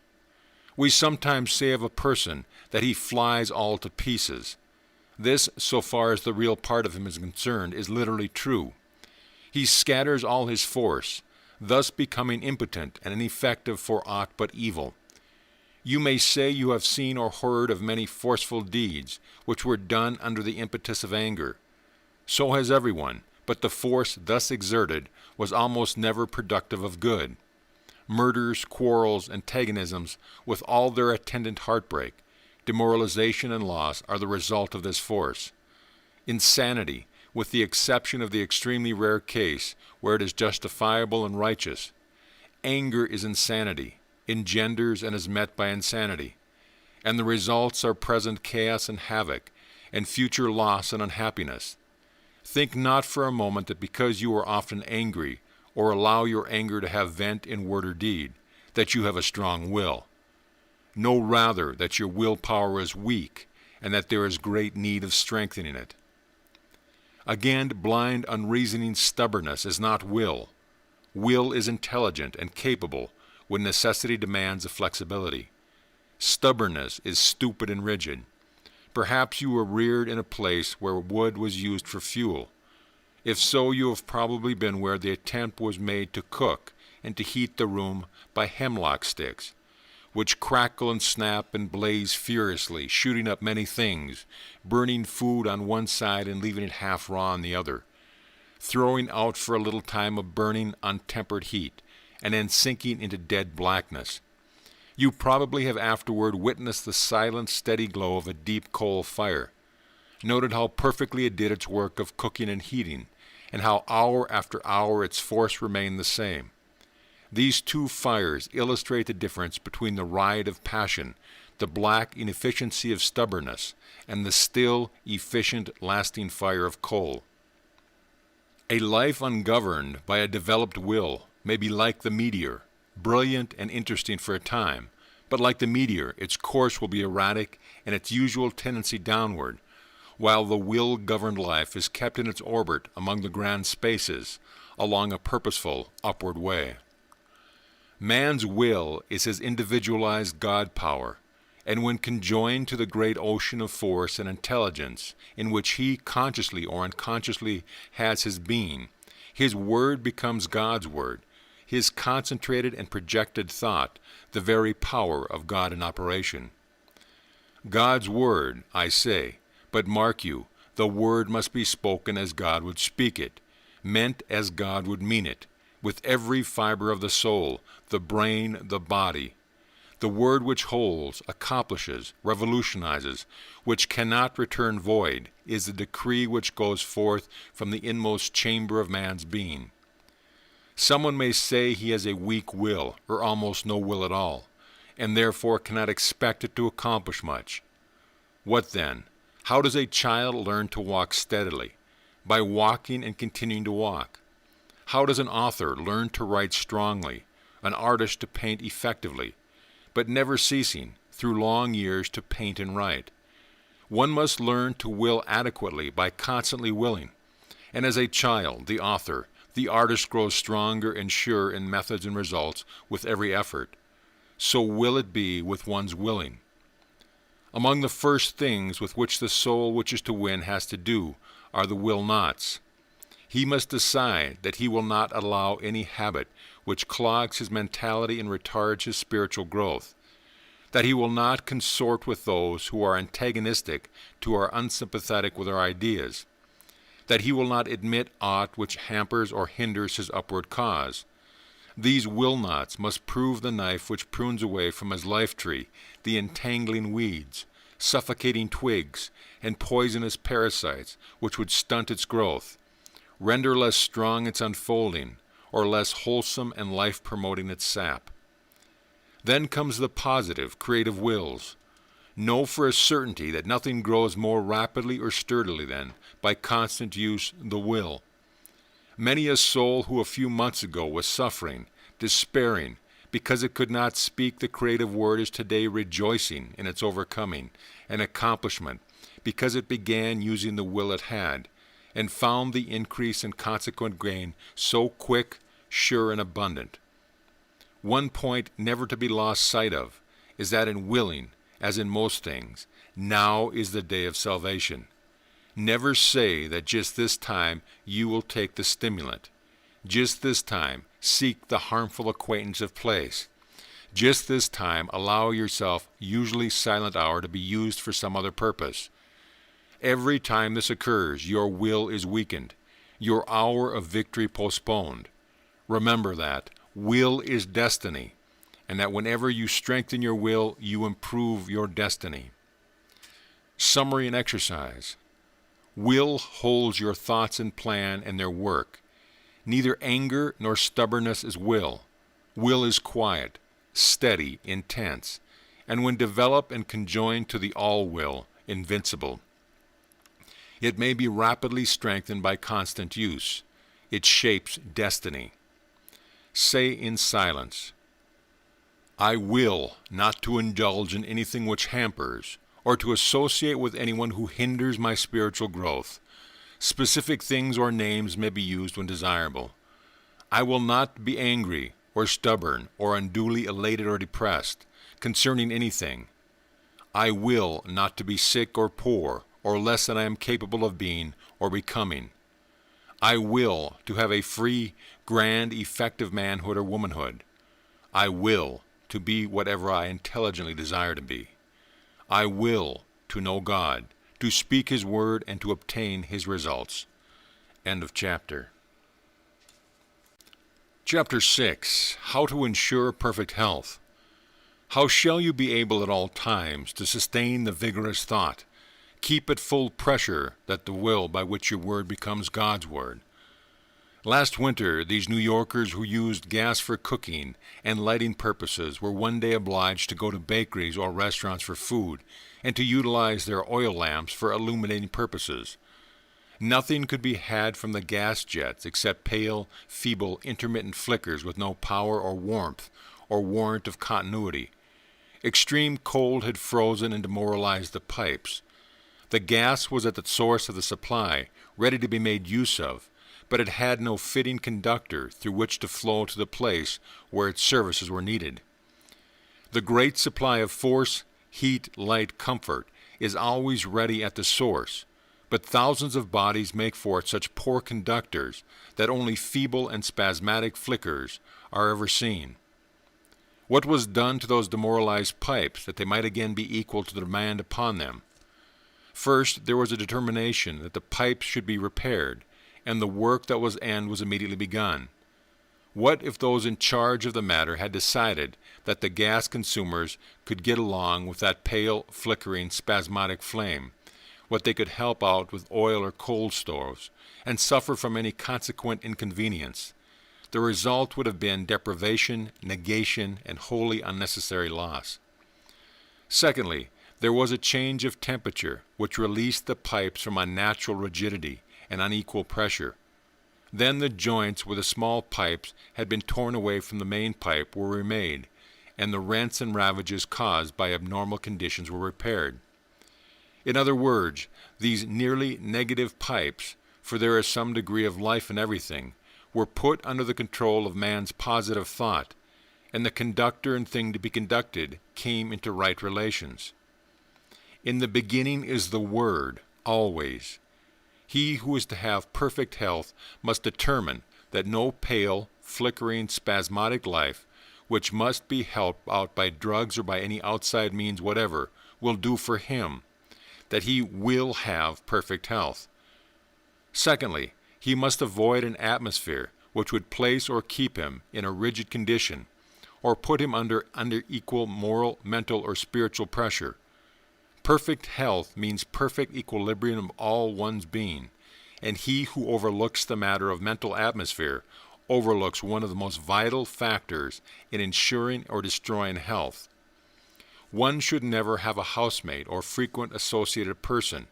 We sometimes say of a person that he flies all to pieces. This, so far as the real part of him is concerned, is literally true. He scatters all his force, thus becoming impotent and ineffective for aught but evil. You may say you have seen or heard of many forceful deeds which were done under the impetus of anger. So has everyone, but the force thus exerted was almost never productive of good. Murders, quarrels, antagonisms, with all their attendant heartbreak, demoralization, and loss are the result of this force. Insanity, with the exception of the extremely rare case where it is justifiable and righteous. Anger is insanity, engenders and is met by insanity, and the results are present chaos and havoc, and future loss and unhappiness. Think not for a moment that because you are often angry, or allow your anger to have vent in word or deed, that you have a strong will. Know rather that your willpower is weak, and that there is great need of strengthening it. Again, blind, unreasoning stubbornness is not will. Will is intelligent and capable when necessity demands a flexibility. Stubbornness is stupid and rigid. Perhaps you were reared in a place where wood was used for fuel. If so, you have probably been where the attempt was made to cook and to heat the room by hemlock sticks, which crackle and snap and blaze furiously, shooting up many things, burning food on one side and leaving it half raw on the other, throwing out for a little time a burning, untempered heat, and then sinking into dead blackness. You probably have afterward witnessed the silent, steady glow of a deep coal fire, noted how perfectly it did its work of cooking and heating, and how hour after hour its force remained the same. These two fires illustrate the difference between the riot of passion, the black inefficiency of stubbornness, and the still, efficient, lasting fire of coal. A life ungoverned by a developed will may be like the meteor, brilliant and interesting for a time, but like the meteor, its course will be erratic and its usual tendency downward, while the will-governed life is kept in its orbit among the grand spaces, along a purposeful upward way. Man's will is his individualized God power, and when conjoined to the great ocean of force and intelligence in which he consciously or unconsciously has his being, his word becomes God's word, his concentrated and projected thought the very power of God in operation. God's word, I say, but mark you, the word must be spoken as God would speak it, meant as God would mean it, with every fiber of the soul, the brain, the body. The word which holds, accomplishes, revolutionizes, which cannot return void, is the decree which goes forth from the inmost chamber of man's being. Someone may say he has a weak will, or almost no will at all, and therefore cannot expect it to accomplish much. What then? How does a child learn to walk steadily? By walking and continuing to walk. How does an author learn to write strongly, an artist to paint effectively, but never ceasing, through long years, to paint and write? One must learn to will adequately by constantly willing, and as a child, the author, the artist grows stronger and surer in methods and results with every effort. So will it be with one's willing. Among the first things with which the soul which is to win has to do are the will-nots. He must decide that he will not allow any habit which clogs his mentality and retards his spiritual growth, that he will not consort with those who are antagonistic to or unsympathetic with our ideas, that he will not admit aught which hampers or hinders his upward cause. These will-nots must prove the knife which prunes away from his life-tree the entangling weeds, suffocating twigs, and poisonous parasites which would stunt its growth, render less strong its unfolding, or less wholesome and life-promoting its sap. Then comes the positive, creative wills. Know for a certainty that nothing grows more rapidly or sturdily than, by constant use, the will. Many a soul who a few months ago was suffering, despairing, because it could not speak the creative word is today rejoicing in its overcoming and accomplishment because it began using the will it had, and found the increase and consequent gain so quick, sure, and abundant. One point never to be lost sight of is that in willing, as in most things, now is the day of salvation. Never say that just this time you will take the stimulant. Just this time seek the harmful acquaintance of place. Just this time allow yourself usually silent hour to be used for some other purpose. Every time this occurs, your will is weakened, your hour of victory postponed. Remember that, will is destiny, and that whenever you strengthen your will, you improve your destiny. Summary and exercise. Will holds your thoughts and plan and their work. Neither anger nor stubbornness is will. Will is quiet, steady, intense, and when developed and conjoined to the all-will, invincible. It may be rapidly strengthened by constant use. It shapes destiny. Say in silence, I will not to indulge in anything which hampers, or to associate with anyone who hinders my spiritual growth. Specific things or names may be used when desirable. I will not be angry, or stubborn, or unduly elated or depressed concerning anything. I will not to be sick or poor, or less than I am capable of being or becoming. I will to have a free, grand, effective manhood or womanhood. I will to be whatever I intelligently desire to be. I will to know God, to speak His word, and to obtain His results. End of chapter. Chapter 6. How to ensure perfect health. How shall you be able at all times to sustain the vigorous thought? Keep at full pressure that the will by which your word becomes God's word. Last winter, these New Yorkers who used gas for cooking and lighting purposes were one day obliged to go to bakeries or restaurants for food and to utilize their oil lamps for illuminating purposes. Nothing could be had from the gas jets except pale, feeble, intermittent flickers with no power or warmth or warrant of continuity. Extreme cold had frozen and demoralized the pipes. The gas was at the source of the supply, ready to be made use of, but it had no fitting conductor through which to flow to the place where its services were needed. The great supply of force, heat, light, comfort is always ready at the source, but thousands of bodies make for it such poor conductors that only feeble and spasmodic flickers are ever seen. What was done to those demoralized pipes that they might again be equal to the demand upon them? First, there was a determination that the pipes should be repaired, and the work that was end was immediately begun. What if those in charge of the matter had decided that the gas consumers could get along with that pale, flickering, spasmodic flame, what they could help out with oil or coal stoves, and suffer from any consequent inconvenience? The result would have been deprivation, negation, and wholly unnecessary loss. Secondly, there was a change of temperature which released the pipes from unnatural rigidity and unequal pressure. Then the joints where the small pipes had been torn away from the main pipe were remade, and the rents and ravages caused by abnormal conditions were repaired. In other words, these nearly negative pipes, for there is some degree of life in everything, were put under the control of man's positive thought, and the conductor and thing to be conducted came into right relations. In the beginning is the Word, always. He who is to have perfect health must determine that no pale, flickering, spasmodic life, which must be helped out by drugs or by any outside means whatever, will do for him, that he will have perfect health. Secondly, he must avoid an atmosphere which would place or keep him in a rigid condition, or put him under equal moral, mental, or spiritual pressure. Perfect health means perfect equilibrium of all one's being, and he who overlooks the matter of mental atmosphere overlooks one of the most vital factors in ensuring or destroying health. One should never have a housemate or frequent associated person,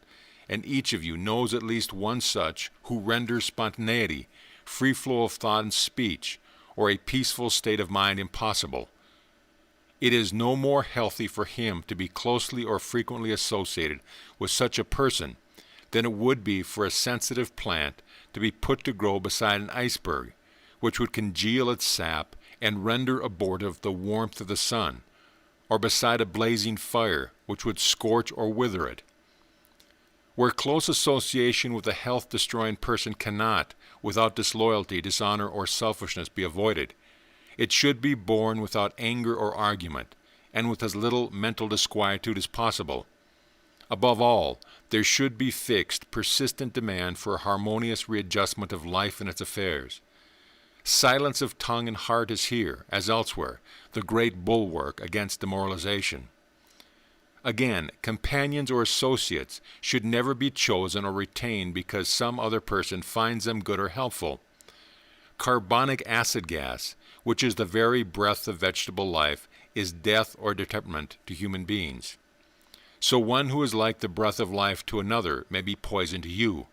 and each of you knows at least one such who renders spontaneity, free flow of thought and speech, or a peaceful state of mind impossible. It is no more healthy for him to be closely or frequently associated with such a person than it would be for a sensitive plant to be put to grow beside an iceberg, which would congeal its sap and render abortive the warmth of the sun, or beside a blazing fire, which would scorch or wither it. Where close association with a health-destroying person cannot, without disloyalty, dishonor, or selfishness, be avoided, it should be borne without anger or argument, and with as little mental disquietude as possible. Above all, there should be fixed, persistent demand for a harmonious readjustment of life and its affairs. Silence of tongue and heart is here, as elsewhere, the great bulwark against demoralization. Again, companions or associates should never be chosen or retained because some other person finds them good or helpful. Carbonic acid gas, which is the very breath of vegetable life, is death or detriment to human beings. So one who is like the breath of life to another may be poison to you.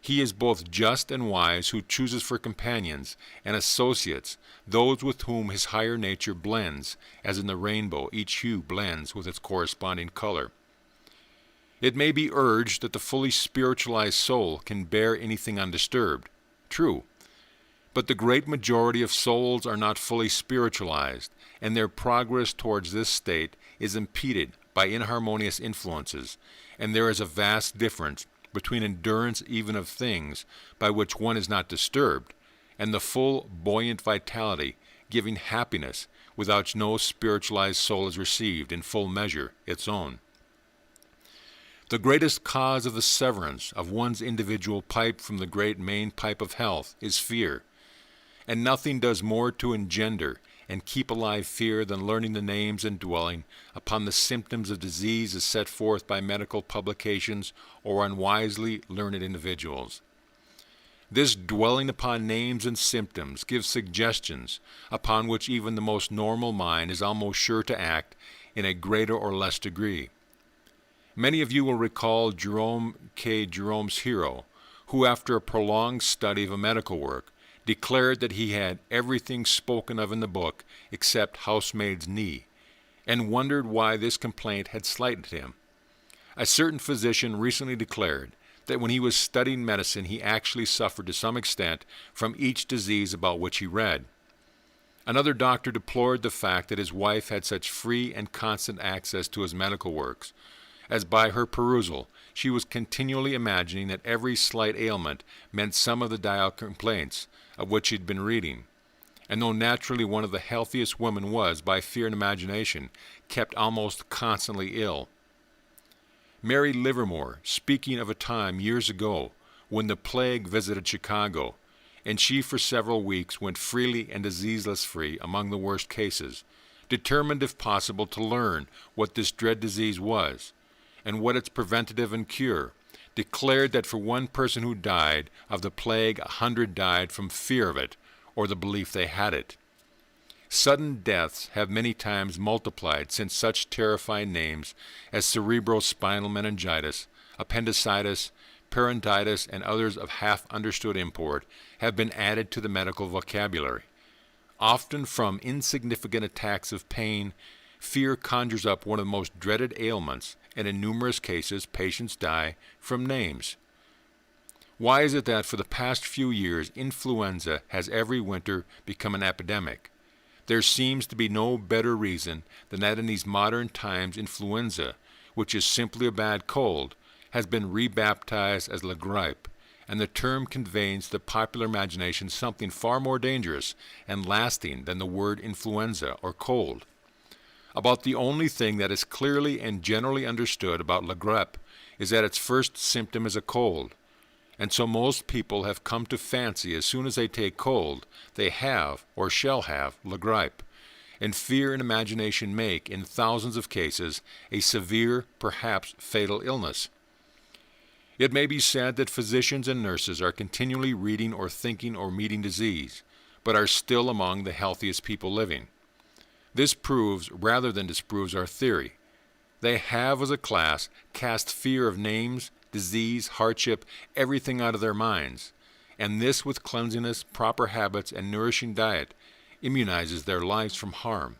He is both just and wise who chooses for companions and associates those with whom his higher nature blends, as in the rainbow each hue blends with its corresponding color. It may be urged that the fully spiritualized soul can bear anything undisturbed. True. But the great majority of souls are not fully spiritualized, and their progress towards this state is impeded by inharmonious influences, and there is a vast difference between endurance even of things by which one is not disturbed, and the full, buoyant vitality, giving happiness, without which no spiritualized soul has received in full measure its own. The greatest cause of the severance of one's individual pipe from the great main pipe of health is fear, and nothing does more to engender and keep alive fear than learning the names and dwelling upon the symptoms of disease as set forth by medical publications or unwisely learned individuals. This dwelling upon names and symptoms gives suggestions upon which even the most normal mind is almost sure to act in a greater or less degree. Many of you will recall Jerome K. Jerome's hero, who after a prolonged study of a medical work declared that he had everything spoken of in the book except housemaid's knee, and wondered why this complaint had slighted him. A certain physician recently declared that when he was studying medicine he actually suffered to some extent from each disease about which he read. Another doctor deplored the fact that his wife had such free and constant access to his medical works, as by her perusal she was continually imagining that every slight ailment meant some of the dire complaints of which he had been reading, and though naturally one of the healthiest women was, by fear and imagination, kept almost constantly ill. Mary Livermore, speaking of a time years ago when the plague visited Chicago, and she for several weeks went freely and diseaseless-free among the worst cases, determined if possible to learn what this dread disease was, and what its preventative and cure, declared that for one person who died of the plague 100 died from fear of it, or the belief they had it. Sudden deaths have many times multiplied since such terrifying names as cerebrospinal meningitis, appendicitis, periodontitis, and others of half-understood import have been added to the medical vocabulary. Often from insignificant attacks of pain, fear conjures up one of the most dreaded ailments, and in numerous cases patients die from names. Why is it that for the past few years influenza has every winter become an epidemic? There seems to be no better reason than that in these modern times influenza, which is simply a bad cold, has been rebaptized as la grippe, and the term conveys to the popular imagination something far more dangerous and lasting than the word influenza or cold. About the only thing that is clearly and generally understood about la grippe is that its first symptom is a cold, and so most people have come to fancy as soon as they take cold, they have or shall have la grippe, and fear and imagination make, in thousands of cases, a severe, perhaps fatal illness. It may be said that physicians and nurses are continually reading or thinking or meeting disease, but are still among the healthiest people living. This proves rather than disproves our theory. They have, as a class, cast fear of names, disease, hardship, everything out of their minds, and this with cleanliness, proper habits, and nourishing diet immunizes their lives from harm.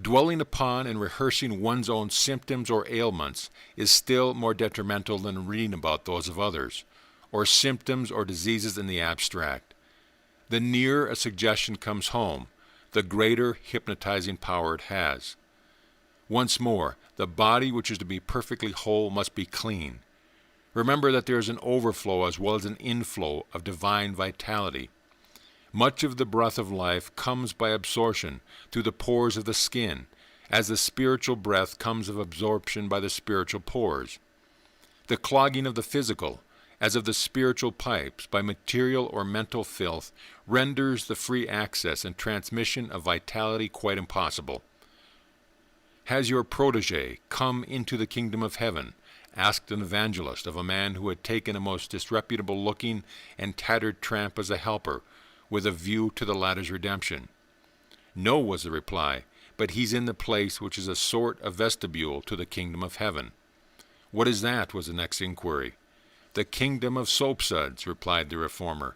Dwelling upon and rehearsing one's own symptoms or ailments is still more detrimental than reading about those of others, or symptoms or diseases in the abstract. The nearer a suggestion comes home, the greater hypnotizing power it has. Once more, the body which is to be perfectly whole must be clean. Remember that there is an overflow as well as an inflow of divine vitality. Much of the breath of life comes by absorption through the pores of the skin, as the spiritual breath comes of absorption by the spiritual pores. The clogging of the physical, as of the spiritual pipes, by material or mental filth, renders the free access and transmission of vitality quite impossible. Has your protege come into the kingdom of heaven? Asked an evangelist of a man who had taken a most disreputable-looking and tattered tramp as a helper, with a view to the latter's redemption. No, was the reply, but he's in the place which is a sort of vestibule to the kingdom of heaven. What is that? Was the next inquiry. The kingdom of soapsuds, replied the reformer.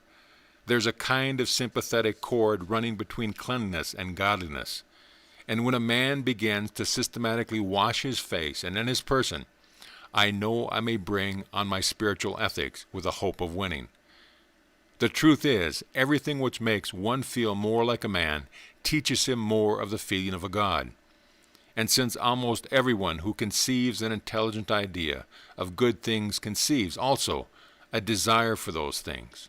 There's a kind of sympathetic cord running between cleanliness and godliness, and when a man begins to systematically wash his face and in his person, I know I may bring on my spiritual ethics with a hope of winning. The truth is, everything which makes one feel more like a man teaches him more of the feeling of a god. And since almost everyone who conceives an intelligent idea of good things conceives also a desire for those things,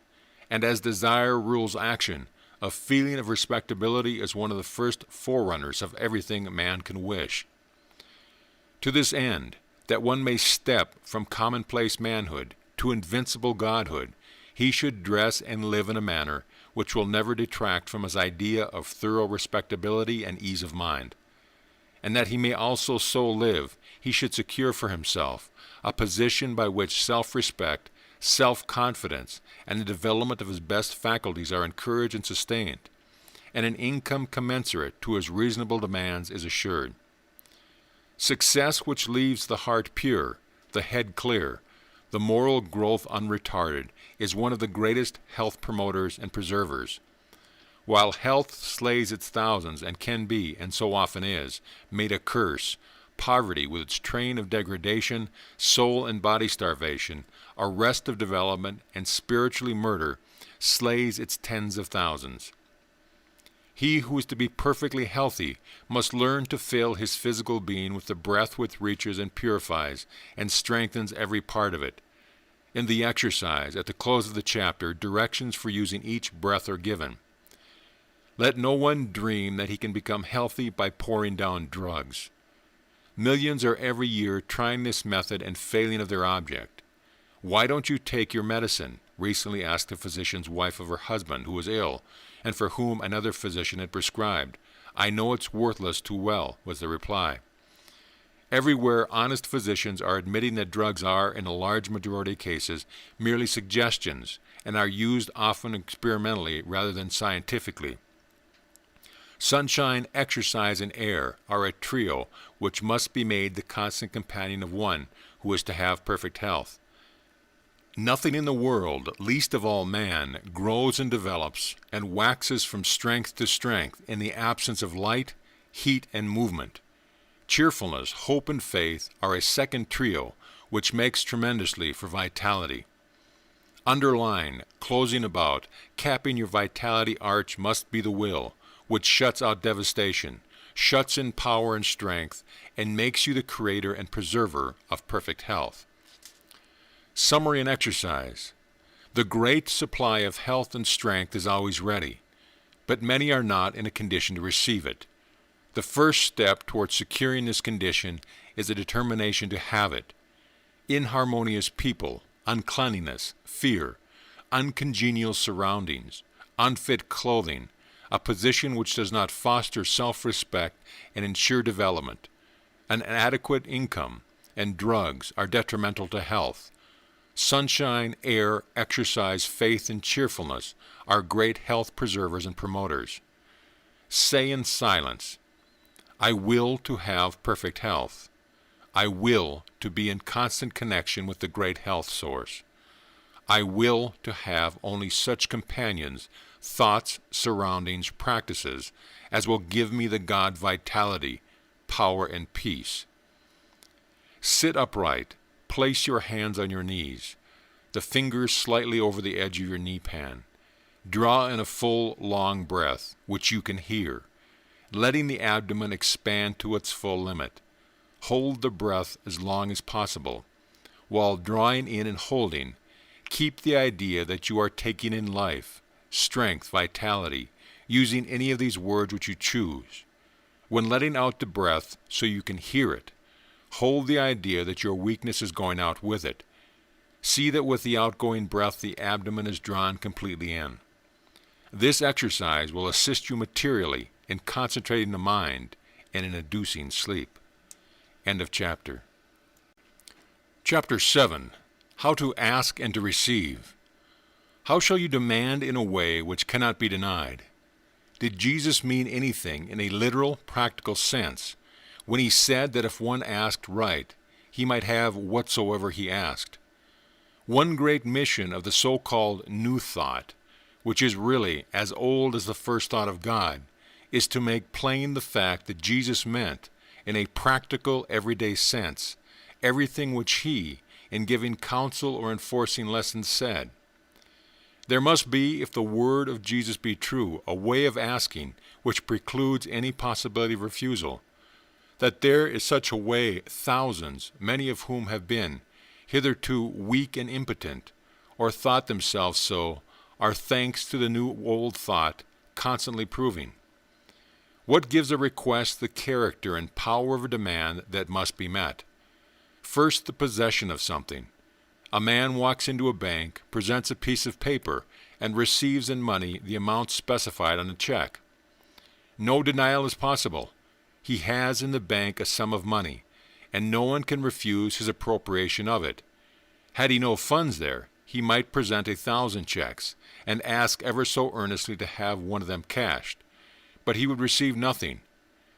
and as desire rules action, a feeling of respectability is one of the first forerunners of everything man can wish. To this end, that one may step from commonplace manhood to invincible godhood, he should dress and live in a manner which will never detract from his idea of thorough respectability and ease of mind. And that he may also so live, he should secure for himself a position by which self-respect, self-confidence, and the development of his best faculties are encouraged and sustained, and an income commensurate to his reasonable demands is assured. Success which leaves the heart pure, the head clear, the moral growth unretarded, is one of the greatest health promoters and preservers. While health slays its thousands and can be, and so often is, made a curse, poverty with its train of degradation, soul and body starvation, arrest of development, and spiritually murder, slays its tens of thousands. He who is to be perfectly healthy must learn to fill his physical being with the breath which reaches and purifies and strengthens every part of it. In the exercise, at the close of the chapter, directions for using each breath are given. Let no one dream that he can become healthy by pouring down drugs. Millions are every year trying this method and failing of their object. Why don't you take your medicine? Recently asked a physician's wife of her husband who was ill, and for whom another physician had prescribed. I know it's worthless too well, was the reply. Everywhere honest physicians are admitting that drugs are, in a large majority of cases, merely suggestions, and are used often experimentally rather than scientifically. Sunshine, exercise, and air are a trio which must be made the constant companion of one who is to have perfect health. Nothing in the world, least of all man, grows and develops and waxes from strength to strength in the absence of light, heat, and movement. Cheerfulness, hope, and faith are a second trio which makes tremendously for vitality. Underline, closing about, capping your vitality arch must be the will, which shuts out devastation, shuts in power and strength, and makes you the creator and preserver of perfect health. Summary and exercise. The great supply of health and strength is always ready, but many are not in a condition to receive it. The first step towards securing this condition is a determination to have it. Inharmonious people, uncleanliness, fear, uncongenial surroundings, unfit clothing, a position which does not foster self-respect and ensure development, an inadequate income, and drugs are detrimental to health. Sunshine, air, exercise, faith, and cheerfulness are great health preservers and promoters. Say in silence, I will to have perfect health. I will to be in constant connection with the great health source. I will to have only such companions, thoughts, surroundings, practices, as will give me the God vitality, power, and peace. Sit upright. Place your hands on your knees, the fingers slightly over the edge of your knee pan. Draw in a full, long breath, which you can hear, letting the abdomen expand to its full limit. Hold the breath as long as possible. While drawing in and holding, keep the idea that you are taking in life, strength, vitality, using any of these words which you choose. When letting out the breath so you can hear it, hold the idea that your weakness is going out with it. See that with the outgoing breath the abdomen is drawn completely in. This exercise will assist you materially in concentrating the mind and in inducing sleep. End of chapter. Chapter 7. How to ask and to receive. How shall you demand in a way which cannot be denied? Did Jesus mean anything in a literal, practical sense when he said that if one asked right, he might have whatsoever he asked? One great mission of the so-called New Thought, which is really as old as the first thought of God, is to make plain the fact that Jesus meant, in a practical, everyday sense, everything which he, in giving counsel or enforcing lessons, said. There must be, if the word of Jesus be true, a way of asking which precludes any possibility of refusal. That there is such a way, thousands, many of whom have been, hitherto weak and impotent, or thought themselves so, are thanks to the new old thought constantly proving. What gives a request the character and power of a demand that must be met? First, the possession of something. A man walks into a bank, presents a piece of paper, and receives in money the amount specified on the check. No denial is possible. He has in the bank a sum of money, and no one can refuse his appropriation of it. Had he no funds there, he might present 1,000 checks, and ask ever so earnestly to have one of them cashed. But he would receive nothing.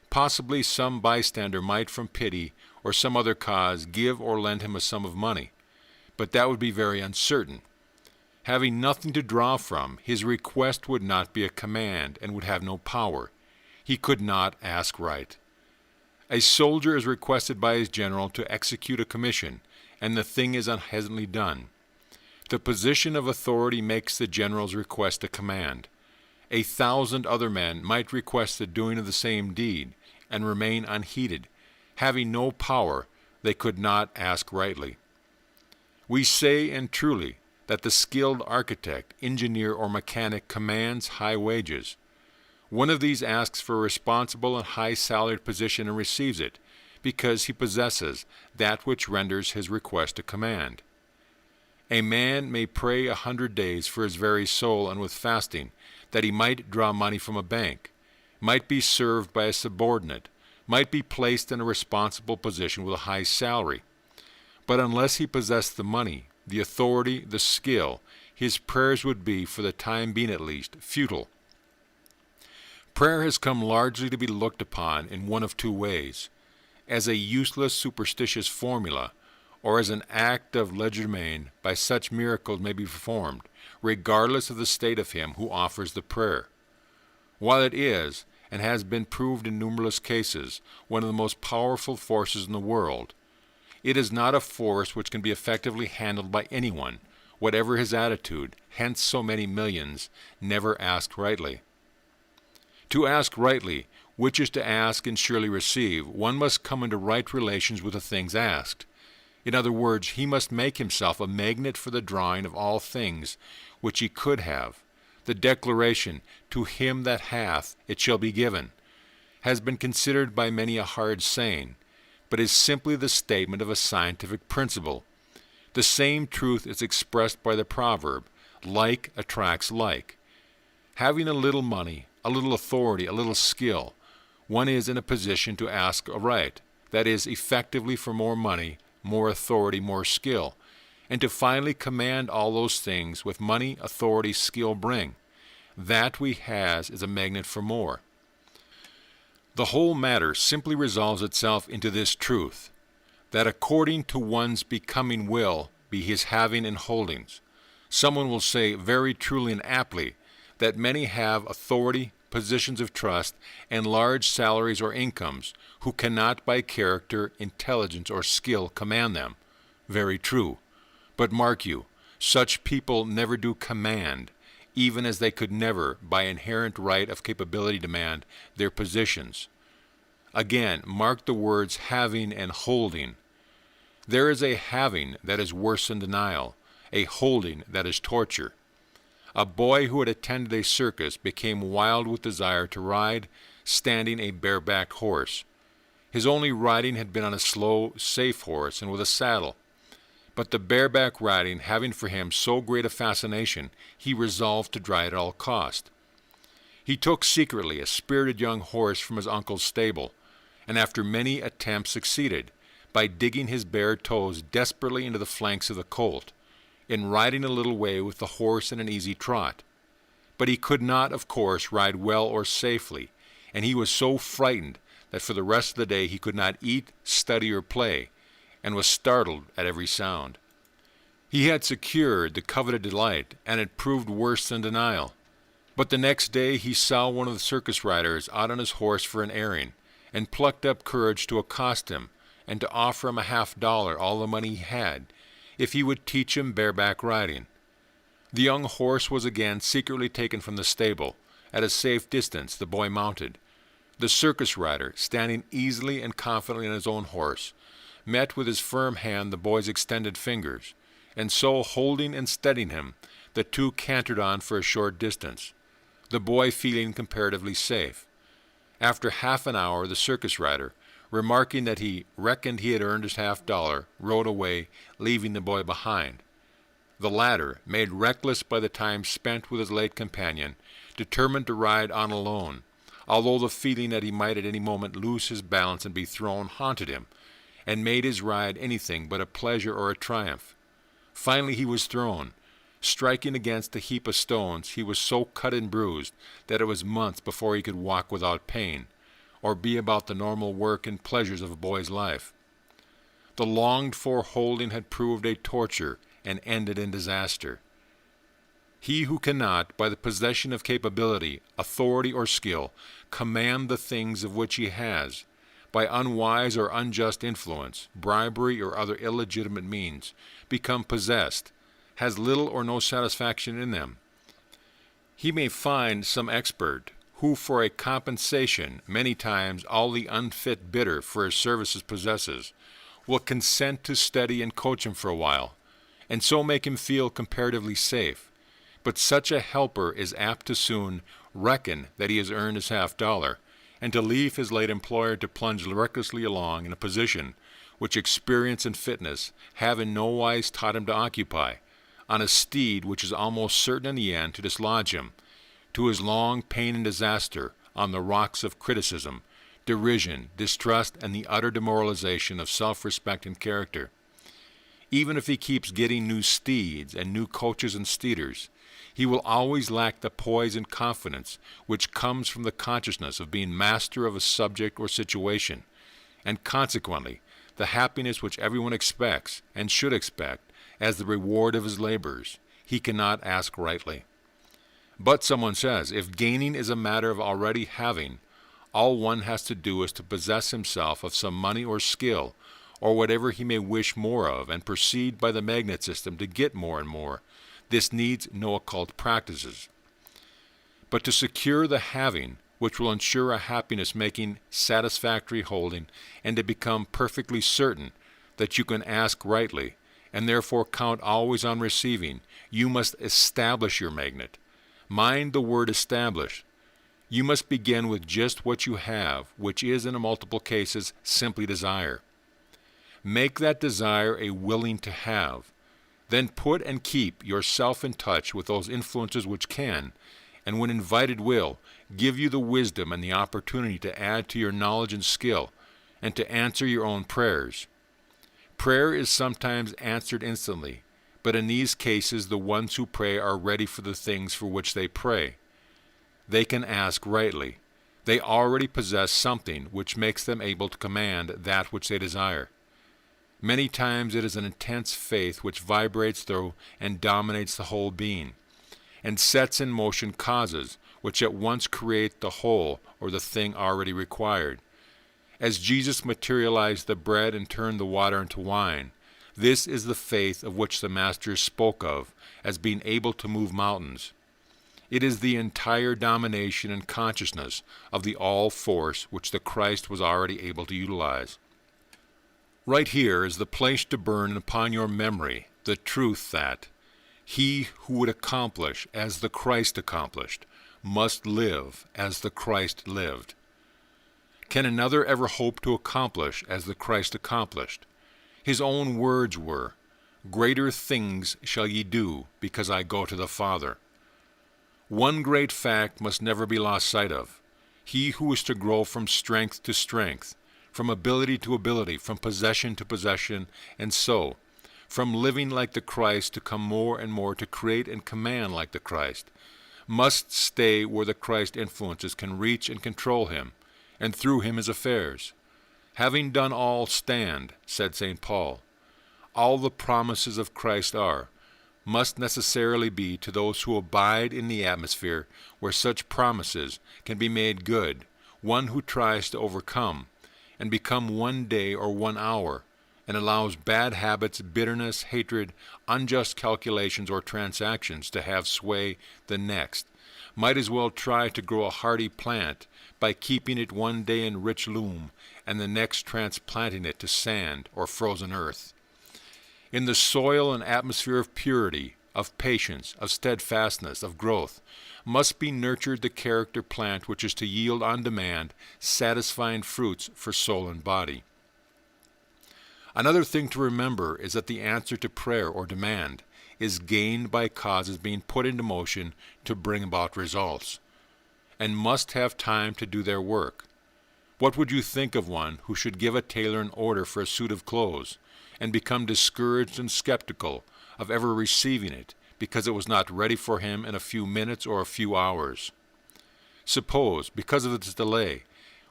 Possibly some bystander might, from pity or some other cause, give or lend him a sum of money. But that would be very uncertain. Having nothing to draw from, his request would not be a command and would have no power. He could not ask right. A soldier is requested by his general to execute a commission, and the thing is unhesitatingly done. The position of authority makes the general's request a command. 1,000 other men might request the doing of the same deed, and remain unheeded. Having no power, they could not ask rightly. We say, and truly, that the skilled architect, engineer, or mechanic commands high wages. One of these asks for a responsible and high-salaried position and receives it, because he possesses that which renders his request a command. A man may pray 100 days for his very soul and with fasting, that he might draw money from a bank, might be served by a subordinate, might be placed in a responsible position with a high salary. But unless he possessed the money, the authority, the skill, his prayers would be, for the time being at least, futile. Prayer has come largely to be looked upon in one of two ways: as a useless superstitious formula, or as an act of legerdemain by such miracles may be performed, regardless of the state of him who offers the prayer. While it is, and has been proved in numerous cases, one of the most powerful forces in the world, it is not a force which can be effectively handled by anyone, whatever his attitude, hence so many millions never asked rightly. To ask rightly, which is to ask and surely receive, one must come into right relations with the things asked. In other words, he must make himself a magnet for the drawing of all things which he could have. The declaration, "To him that hath, it shall be given," has been considered by many a hard saying, but is simply the statement of a scientific principle. The same truth is expressed by the proverb, "Like attracts like." Having a little money, a little authority, a little skill, one is in a position to ask aright, that is, effectively for more money, more authority, more skill, and to finally command all those things with money, authority, skill bring. That we has is a magnet for more. The whole matter simply resolves itself into this truth, that according to one's becoming will be his having and holdings. Someone will say very truly and aptly that many have authority, positions of trust, and large salaries or incomes, who cannot by character, intelligence, or skill command them. Very true. But mark you, such people never do command, even as they could never, by inherent right of capability, demand their positions. Again, mark the words having and holding. There is a having that is worse than denial, a holding that is torture. A boy who had attended a circus became wild with desire to ride, standing a barebacked horse. His only riding had been on a slow, safe horse and with a saddle. But the bareback riding having for him so great a fascination, he resolved to try it at all cost. He took secretly a spirited young horse from his uncle's stable, and after many attempts succeeded, by digging his bare toes desperately into the flanks of the colt, in riding a little way with the horse in an easy trot. But he could not, of course, ride well or safely, and he was so frightened that for the rest of the day he could not eat, study, or play, and was startled at every sound. He had secured the coveted delight, and it proved worse than denial. But the next day he saw one of the circus riders out on his horse for an airing, and plucked up courage to accost him, and to offer him $50, all the money he had, if he would teach him bareback riding. The young horse was again secretly taken from the stable. At a safe distance the boy mounted. The circus rider, standing easily and confidently on his own horse, met with his firm hand the boy's extended fingers, and so holding and steadying him, the two cantered on for a short distance, the boy feeling comparatively safe. After half an hour the circus rider, remarking that he reckoned he had earned his $50, rode away, leaving the boy behind. The latter, made reckless by the time spent with his late companion, determined to ride on alone, although the feeling that he might at any moment lose his balance and be thrown haunted him, and made his ride anything but a pleasure or a triumph. Finally he was thrown. Striking against a heap of stones, he was so cut and bruised that it was months before he could walk without pain, or be about the normal work and pleasures of a boy's life. The longed-for holding had proved a torture and ended in disaster. He who cannot, by the possession of capability, authority, or skill, command the things of which he has, by unwise or unjust influence, bribery, or other illegitimate means, become possessed, has little or no satisfaction in them. He may find some expert, who for a compensation, many times all the unfit bidder for his services possesses, will consent to steady and coach him for a while, and so make him feel comparatively safe. But such a helper is apt to soon reckon that he has earned his $50, and to leave his late employer to plunge recklessly along in a position which experience and fitness have in no wise taught him to occupy, on a steed which is almost certain in the end to dislodge him, to his long pain and disaster on the rocks of criticism, derision, distrust, and the utter demoralization of self-respect and character. Even if he keeps getting new steeds and new coaches and steeders, he will always lack the poise and confidence which comes from the consciousness of being master of a subject or situation, and consequently the happiness which everyone expects and should expect as the reward of his labors, he cannot ask rightly. But, someone says, if gaining is a matter of already having, all one has to do is to possess himself of some money or skill, or whatever he may wish more of, and proceed by the magnet system to get more and more. This needs no occult practices. But to secure the having, which will ensure a happiness-making, satisfactory holding, and to become perfectly certain that you can ask rightly, and therefore count always on receiving, you must establish your magnet. Mind the word establish. You must begin with just what you have, which is in multiple cases simply desire. Make that desire a willing to have. Then put and keep yourself in touch with those influences which can, and when invited will, give you the wisdom and the opportunity to add to your knowledge and skill, and to answer your own prayers. Prayer is sometimes answered instantly, but in these cases the ones who pray are ready for the things for which they pray. They can ask rightly. They already possess something which makes them able to command that which they desire. Many times it is an intense faith which vibrates through and dominates the whole being, and sets in motion causes which at once create the whole or the thing already required. As Jesus materialized the bread and turned the water into wine, this is the faith of which the Master spoke of as being able to move mountains. It is the entire domination and consciousness of the all-force which the Christ was already able to utilize. Right here is the place to burn upon your memory the truth that he who would accomplish as the Christ accomplished must live as the Christ lived. Can another ever hope to accomplish as the Christ accomplished? His own words were, Greater things shall ye do, because I go to the Father. One great fact must never be lost sight of. He who is to grow from strength to strength, from ability to ability, from possession to possession, and so, from living like the Christ to come more and more to create and command like the Christ, must stay where the Christ influences can reach and control him, and through him his affairs. Having done all, stand, said St. Paul. All the promises of Christ must necessarily be to those who abide in the atmosphere where such promises can be made good, one who tries to overcome and become one day or 1 hour, and allows bad habits, bitterness, hatred, unjust calculations, or transactions to have sway the next, might as well try to grow a hardy plant by keeping it one day in rich loam and the next transplanting it to sand or frozen earth. In the soil and atmosphere of purity, of patience, of steadfastness, of growth, must be nurtured the character plant which is to yield on demand satisfying fruits for soul and body. Another thing to remember is that the answer to prayer or demand is gained by causes being put into motion to bring about results, and must have time to do their work. What would you think of one who should give a tailor an order for a suit of clothes, and become discouraged and skeptical of ever receiving it because it was not ready for him in a few minutes or a few hours? Suppose, because of this delay,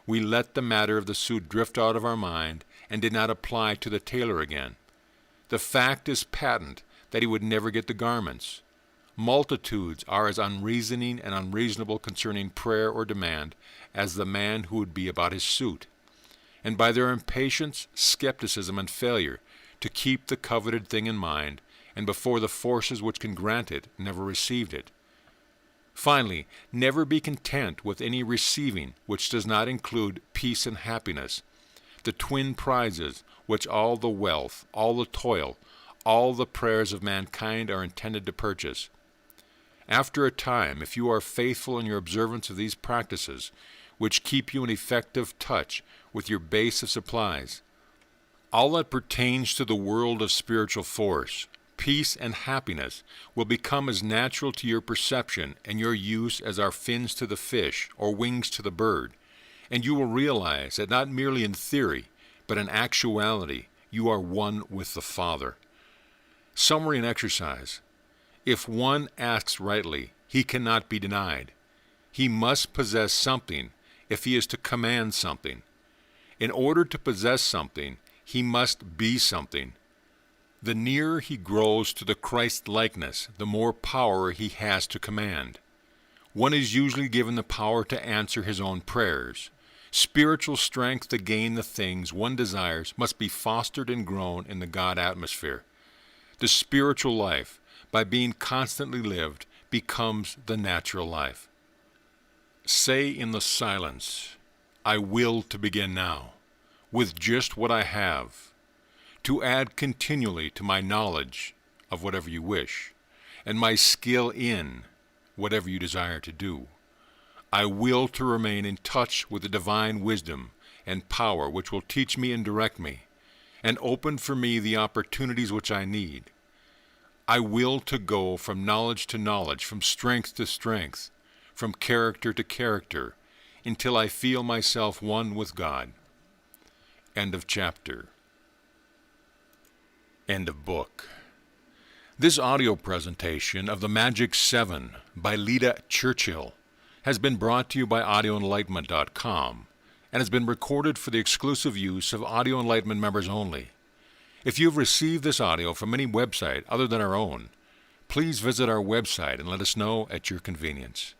we let the matter of the suit drift out of our mind and did not apply to the tailor again. The fact is patent that he would never get the garments. Multitudes are as unreasoning and unreasonable concerning prayer or demand as the man who would be about his suit, and by their impatience, skepticism, and failure to keep the coveted thing in mind, and before the forces which can grant it never received it. Finally, never be content with any receiving which does not include peace and happiness, the twin prizes which all the wealth, all the toil, all the prayers of mankind are intended to purchase. After a time, if you are faithful in your observance of these practices, which keep you in effective touch with your base of supplies, all that pertains to the world of spiritual force, peace and happiness, will become as natural to your perception and your use as are fins to the fish or wings to the bird, and you will realize that not merely in theory, but in actuality, you are one with the Father. Summary and exercise. If one asks rightly, he cannot be denied. He must possess something if he is to command something. In order to possess something, he must be something. The nearer he grows to the Christ-likeness, the more power he has to command. One is usually given the power to answer his own prayers. Spiritual strength to gain the things one desires must be fostered and grown in the God atmosphere. The spiritual life, by being constantly lived, becomes the natural life. Say in the silence, I will to begin now, with just what I have, to add continually to my knowledge of whatever you wish, and my skill in whatever you desire to do. I will to remain in touch with the divine wisdom and power which will teach me and direct me, and open for me the opportunities which I need. I will to go from knowledge to knowledge, from strength to strength, from character to character, until I feel myself one with God. End of chapter. End of book. This audio presentation of The Magic 7 by Lida Churchill has been brought to you by audioenlightenment.com and has been recorded for the exclusive use of Audio Enlightenment members only. If you have received this audio from any website other than our own, please visit our website and let us know at your convenience.